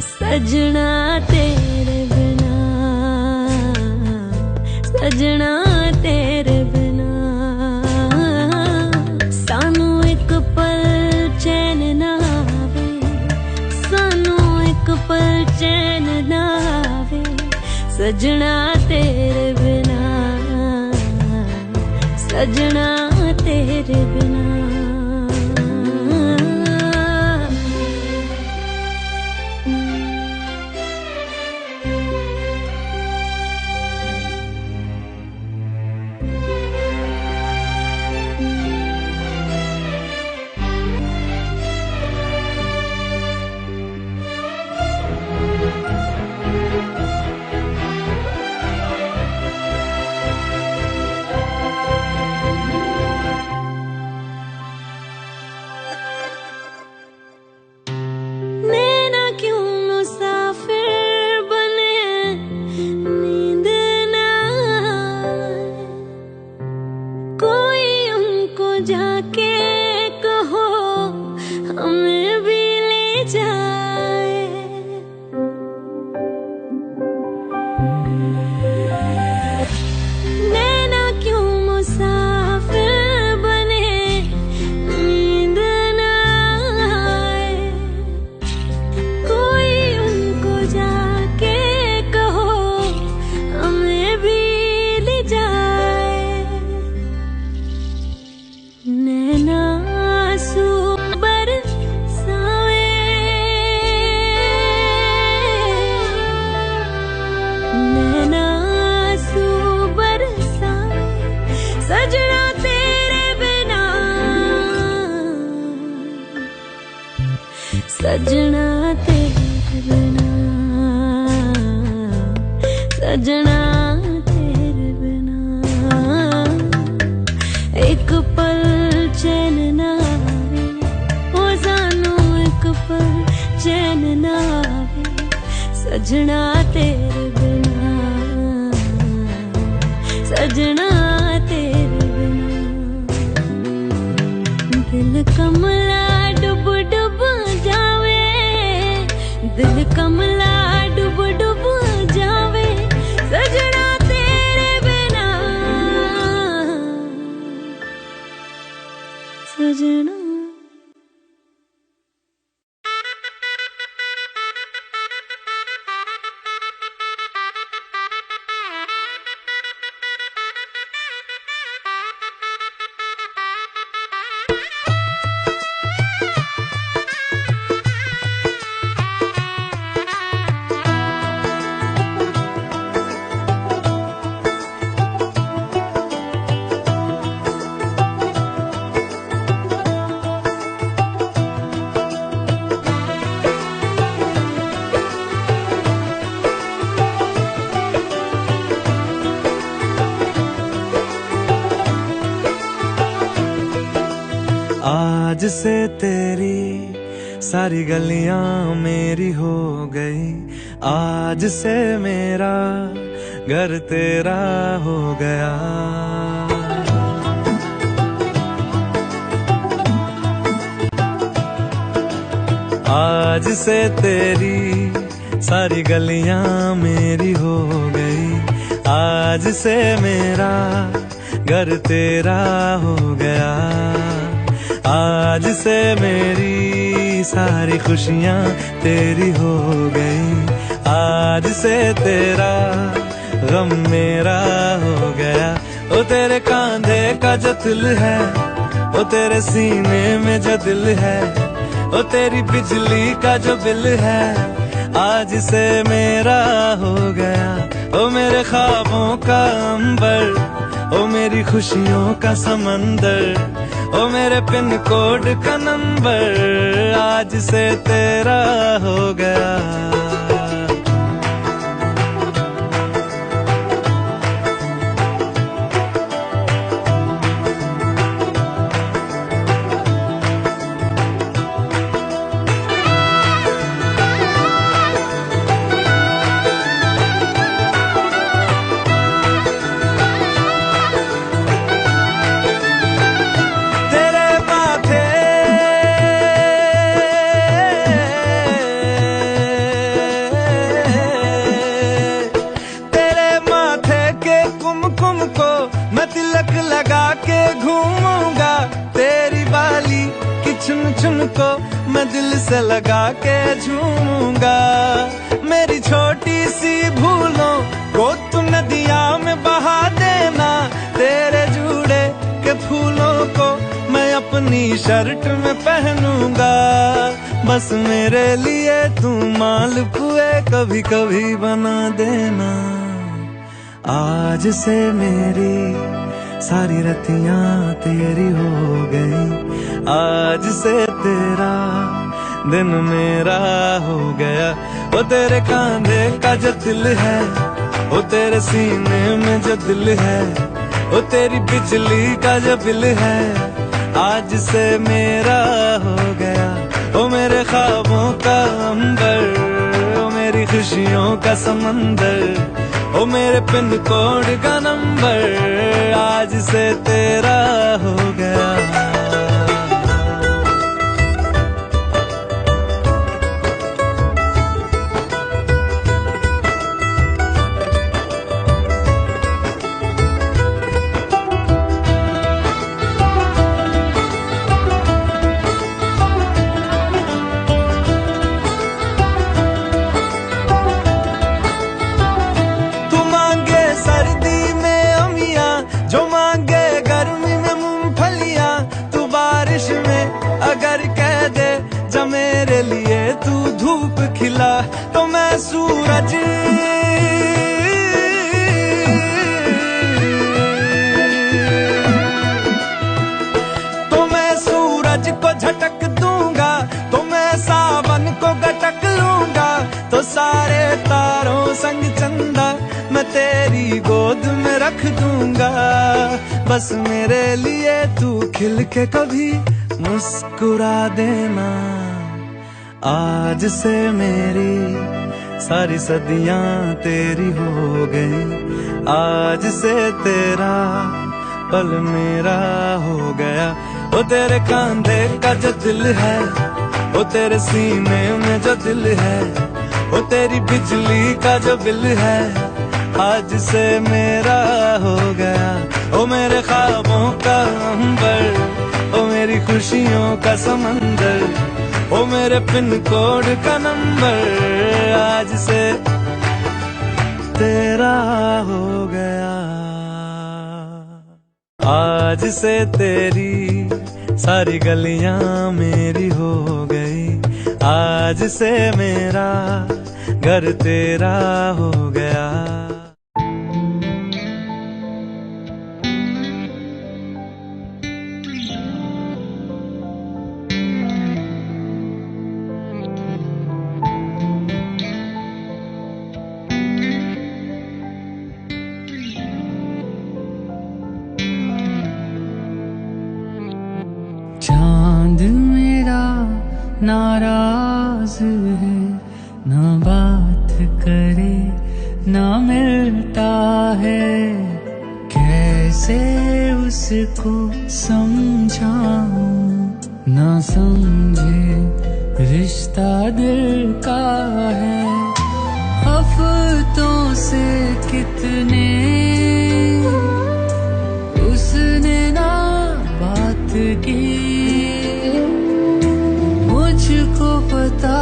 सजना तेरे बिना, सजना तेरे बिना। सानू एक पल चैन ना आवे, सानू एक पल चैन ना आवे, सजना तेरे बिना, सजना तेरे बिना। नैना क्यों मुसाफिर बने, नींद ना आए, कोई उनको जाके कहो हमें भी ले जाए। नैना क्यों मुसाफिर बने, नींद ना आए, कोई उनको जाके कहो हमें भी ले जाए। नैना आंसू बरसावे, नैना आंसू बरसावे, सजना तेरे बिना, सजना तेरे बिना, सजना तेरे बिना। एक पल चैन ना आवे, ओ सानू एक पल चैन ना आवे, सजना तेरे बिना, सजना तेरे बिना। दिल कमला डुब डुब जावे, दिल कमला डुब डुब जावे, सजना तेरे बिना, सजना। आज से तेरी सारी गलियां मेरी हो गई, आज से मेरा घर तेरा हो गया। आज से तेरी सारी गलियां मेरी हो गई, आज से मेरा घर तेरा हो गया। आज से मेरी सारी खुशियां तेरी हो गई, आज से तेरा गम मेरा हो गया। ओ तेरे कांधे का जो दिल है, ओ तेरे सीने में जो दिल है, ओ तेरी बिजली का जो बिल है, आज से मेरा हो गया। ओ मेरे ख्वाबों का अंबर, ओ मेरी खुशियों का समंदर, ओ मेरे पिन कोड का नंबर, आज से तेरा हो गया। छुन को मैं दिल से लगा के झूमूंगा। मेरी छोटी सी भूलों को तू नदिया में बहा देना, तेरे जुड़े के फूलों को मैं अपनी शर्ट में पहनूंगा। बस मेरे लिए तू मालपुए कभी कभी बना देना। आज से मेरी सारी रतियां तेरी हो गई, आज से तेरा दिन मेरा हो गया। वो तेरे कांधे का जो दिल है, वो तेरे सीने में जो दिल है, वो तेरी बिजली का जो बिल है, आज से मेरा हो गया। वो मेरे ख्वाबों का अंबर, वो मेरी खुशियों का समंदर, वो मेरे पिन कोड का नंबर, आज से तेरा हो गया। अगर कह दे जब मेरे लिए तू धूप खिला, तो मैं सूरज को झटक दूंगा, तो मैं सावन को गटक लूंगा। तो सारे तारों संग चंदा मैं तेरी गोद में रख दूंगा। बस मेरे लिए तू खिल के कभी मुस्कुरा देना। आज से मेरी सारी सदियां तेरी हो गई, आज से तेरा पल मेरा हो गया। वो तेरे कांधे का जो दिल है, वो तेरे सीने में जो दिल है, वो तेरी बिजली का जो बिल है, आज से मेरा हो गया। वो मेरे ख्वाबों का अंबर, वो मेरी खुशियों का समंदर, वो मेरे पिन कोड का नंबर, आज से तेरा हो गया। आज से तेरी सारी गलियां मेरी हो गई, आज से मेरा घर तेरा हो गया। चांद मेरा नाराज है, ना बात करे ना मिलता है। कैसे उसको समझाऊं, ना समझे रिश्ता दिल का है। हफ्तों से कितने उसने ना बात की, मुझको पता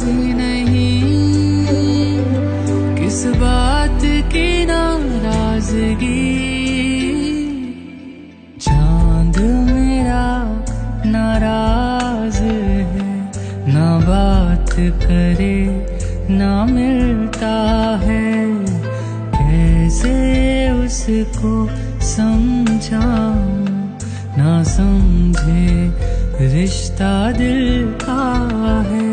भी नहीं किस बात की नाराजगी। चांद मेरा नाराज है, ना बात करे ना मिलता है। कैसे उसको समझाऊं, ना समझे रिश्ता दिल का है।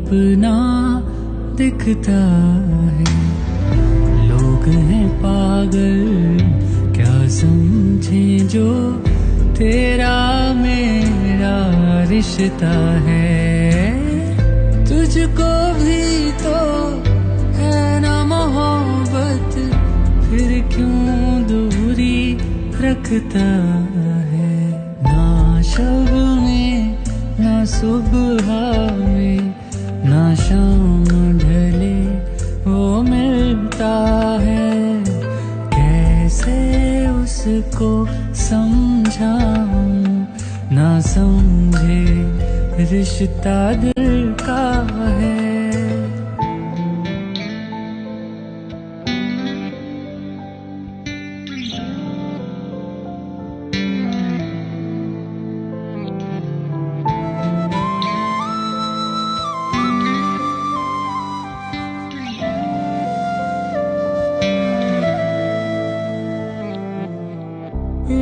अपना दिखता है, लोग हैं पागल क्या समझे जो तेरा मेरा रिश्ता है। तुझको भी तो है ना मोहब्बत, फिर क्यों दूरी रखता है। ना शब में ना सुबह में ना शाम ढले वो मिलता है। कैसे उसको समझाऊं, ना समझे रिश्ता दिल का है।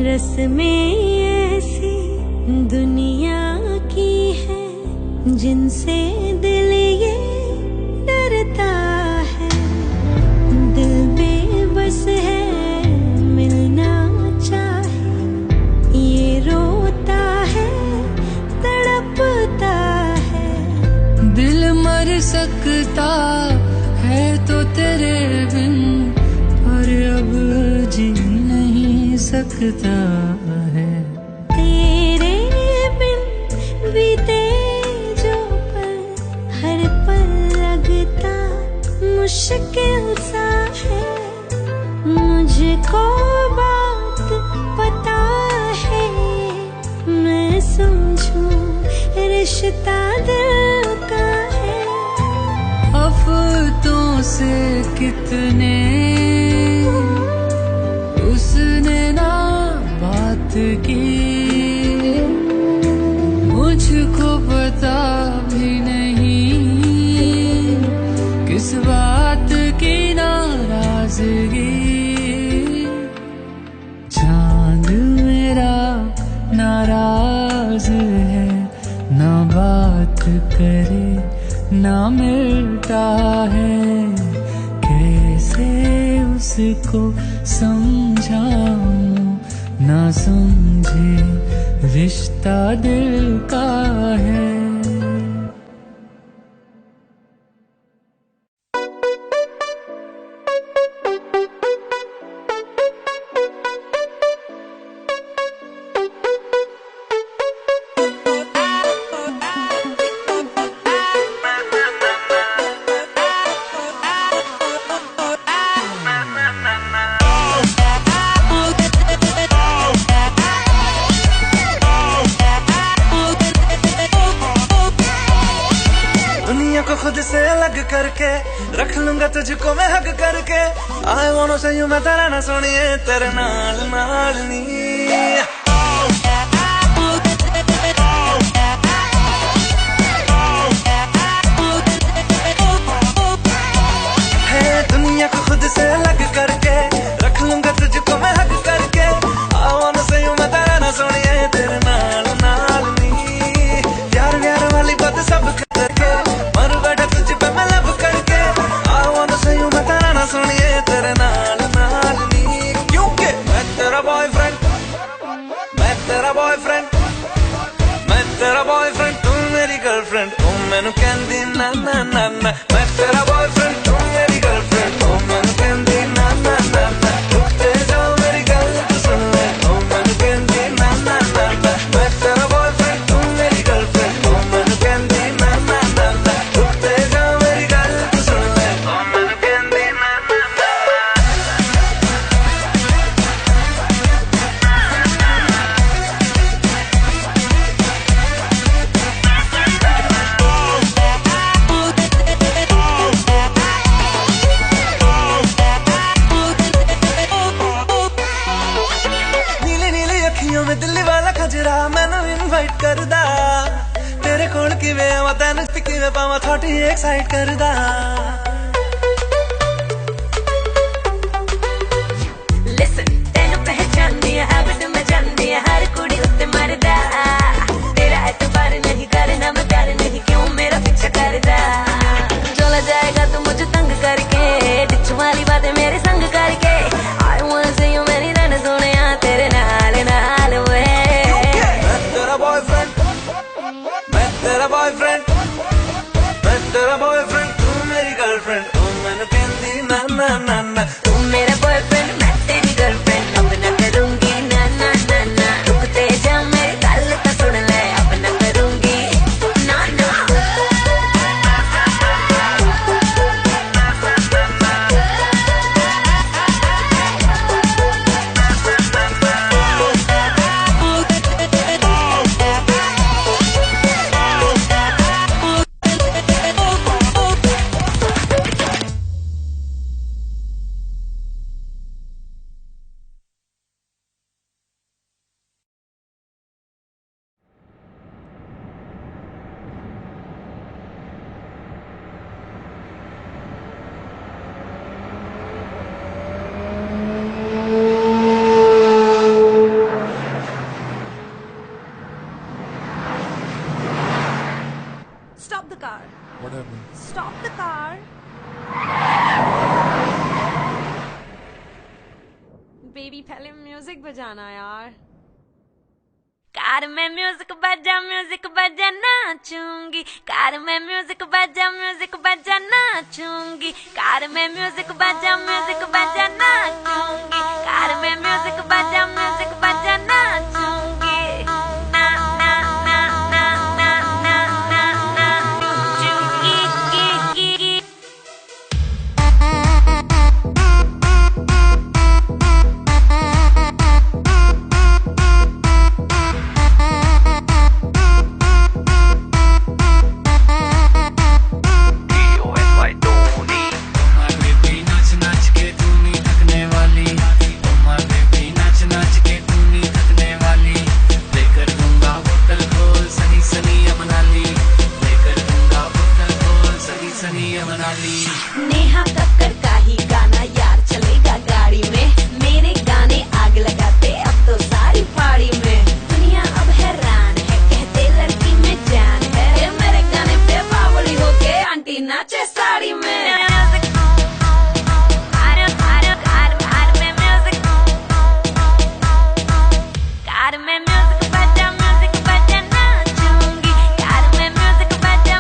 रस्में ऐसी दुनिया की है जिनसे दिल ये डरता है। दिल बेबस है मिलना चाहे, ये रोता है तड़पता है। दिल मर सकता है तो तेरे बिन, पर अब जी नहीं सकता है। तेरे बिन बीते जो पल, हर पल लगता मुश्किल सा है। मुझको बात पता है, मैं समझूं रिश्ता दिल का है। हफ्तों से कितने उसने ना बात की, मुझको पता भी नहीं किस बात की नाराजगी। चांद मेरा नाराज है, ना बात करे ना मिलता है। कैसे उसको समझाऊं, ना समझे रिश्ता दिल का है। खुद से अलग करके रख लूंगा तुझको मैं हक करके। I wanna say you मैं तेरा ना सुनिए तेरे नाल नाल नी। दुनिया को खुद से अलग करके रख लूंगा तुझको मैं हक करके। I wanna say you मैं तेरा ना सुनिए तेरे नाल नाल नी। प्यार प्यार वाली बात सब करके मर बैठा तुझ पे मैं लब करके। I wanna say you मैं तेरा ना सुनिए तेरे नाल नाल नी। क्योंकि मैं तेरा बॉयफ्रेंड, मैं तेरा बॉयफ्रेंड, मैं तेरा बॉयफ्रेंड, तू मेरी गर्लफ्रेंड। तू मैनू कहंदी ना ना ना ना। मैं तेरा बॉयफ्रेंड, तू मेरी गर्लफ्रेंड। तू मैनू कहंदी ना ना ना ना। रुकते जाओ मेरी गल तू सुन ले। तू मैनू कहंदी ना ना ना ना। मैं तेरा बॉयफ्रेंड, तू मेरी गर्लफ्रेंड। तू मैनू कहंदी ना ना ना ना। रुकते जाओ मेरी गल तू सुन ले। तू मैनू कहंदी ना ना ना। में दिल्ली वाला खजरा मैनू इनवाइट करदा। तेरे कोल किवें आवां तैनू किवें पावां थोड़ी एक्साइट करदा। Listen, तैनू पहचानदी है हैबिट में जानदी है हर कुड़ी उत्ते मरदा। तेरा एतबार नहीं करना मैं प्यार नहीं क्यों मेरा पीछा करदा। चला जाएगा तू मुझे तंग करके, डिच वाली बातें मेरे संग करके। I wanna see you मेरी रन सोनिया तेरे नाल नाल वे। मैं तेरा बॉयफ्रेंड, मैं तेरा बॉयफ्रेंड, मैं तेरा बॉयफ्रेंड तू मेरी गर्लफ्रेंड ओ मैनू कहंदी ना ना ना ना तू मेरा बॉयफ्रेंड मैं तेरी गर्लफ्रेंड अब ना करूंगी ना ना ना ना रुकते जा मेरी गल तो सुन ले अब ना करूंगी ना ना Stop the car. What happened? Stop the car. Baby पहले म्यूजिक बजाना यार. कार में म्यूजिक बजा नाचूंगी कार में म्यूजिक बजा नाचूंगी कार में म्यूजिक बजा नाचूंगी कार में म्यूजिक बजा नाचूंगी ना ना ना ना ना ना ना ना चूंगी की नेहा कक्कड़ का ही गाना यार चलेगा गाड़ी में मेरे गाने आग लगाते अब तो सारी पाड़ी में दुनिया अब हैरान है कहते लड़की में जान है मेरे गाने पे बावड़ी होके आंटी नाचे साड़ी में कार में म्यूजिक बजा नाचूंगी कार में म्यूजिक बजा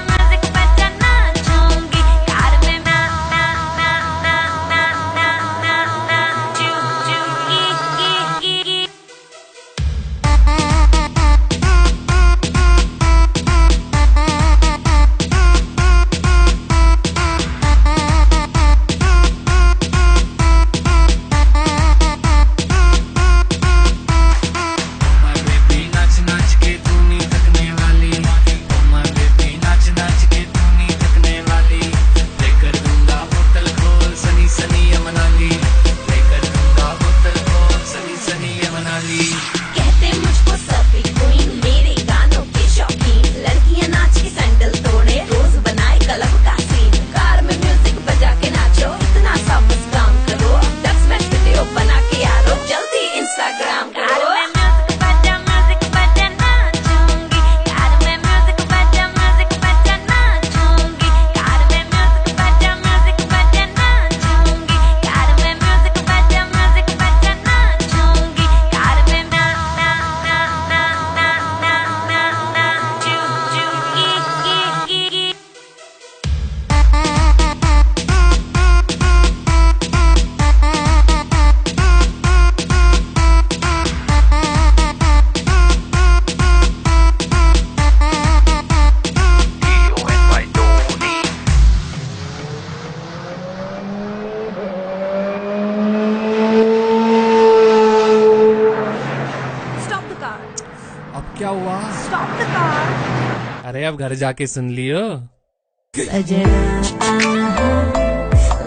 नाचूंगी कार में ना ना ना ना ना ना ना ना चू की कहते मुझको सभी क्वीन मेरे गानों के शौकीन लड़कियां नाच के सैंडल तोड़े रोज बनाए क्लब का सीन कार में म्यूजिक बजा के नाचो इतना सा बस काम करो डब स्मैश वीडियो बना के यारो जल्दी इंस्टाग्राम करो म्यूजिक बजा नाचूंगी कार में म्यूजिक बजा नाचूंगी कार में म्यूजिक बजा नाचूंगी कार में म्यूजिक बजा नाचूंगी कार में ना ना ना ना ना ना ना ना चू की Stop the car. अब क्या हुआ? Stop the car. अरे अब घर जाके सुन लियो. सजना आहा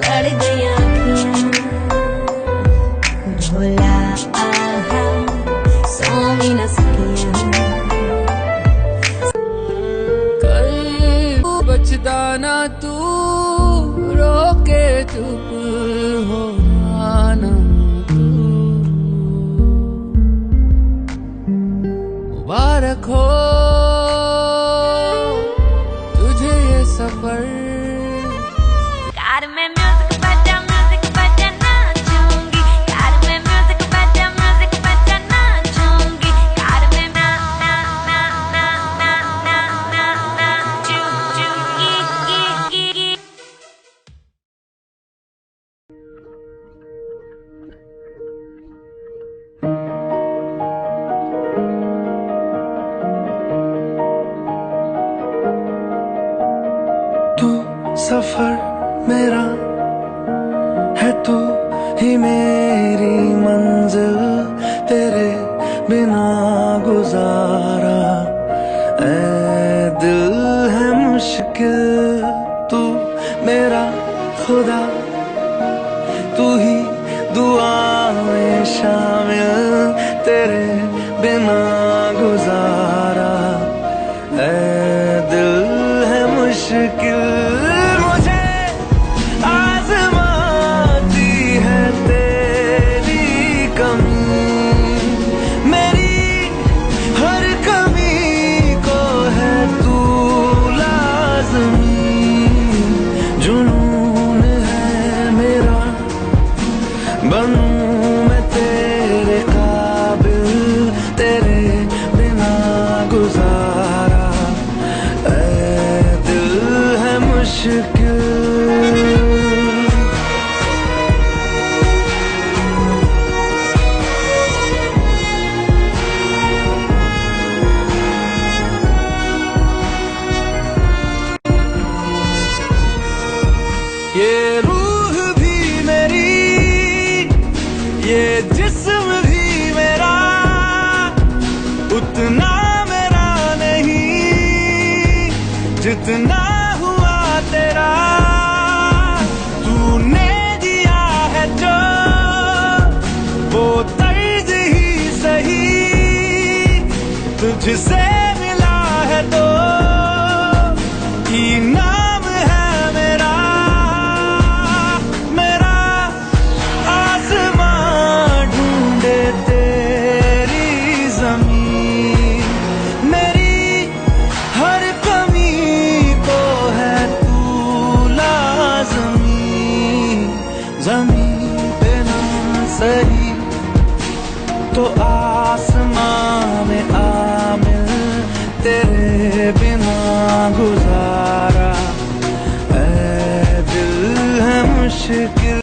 लड़ गई आँखियाँ भोला आहा सो भी न सकियाँ कल बचदा ना तू रोके चुप हो ना तू मुबारक हो तुझे ये सफर कार में म्यूजिक बजा नाचूंगी कार में म्यूजिक बजा नाचूंगी कार में ना ना ना ना ना ना ना ना चू की सफर मेरा है तू ही मेरी मंजिल, तेरे बिना गुजारा ऐ दिल है मुश्किल। तू मेरा खुदा, तू ही दुआ में शामिल, तेरे बिना गुजारा ऐ दिल है मुश्किल। मुझे आज़माती है तेरी कमी, मेरी हर कमी को है तू लाज़मी। जुनून है मेरा बनूं मैं तेरे काबिल, तेरे बिना गुजारा ऐ दिल है मुश्किल। ये रूह भी मेरी, ये जिस्म भी मेरा, उतना मेरा नहीं जितना हुआ तेरा। तूने दिया है जो वो तर्ज ही सही, तुझसे मिला है तो इनाम है मेरा। मेरा आसमां ढूंढे तेरी ज़मीन, मेरी हर कमी को है तू लाज़मी। ज़मीन पे ना सही तो आसमां में आमिल, तेरे बिना गुजारा ऐ दिल है मुश्किल।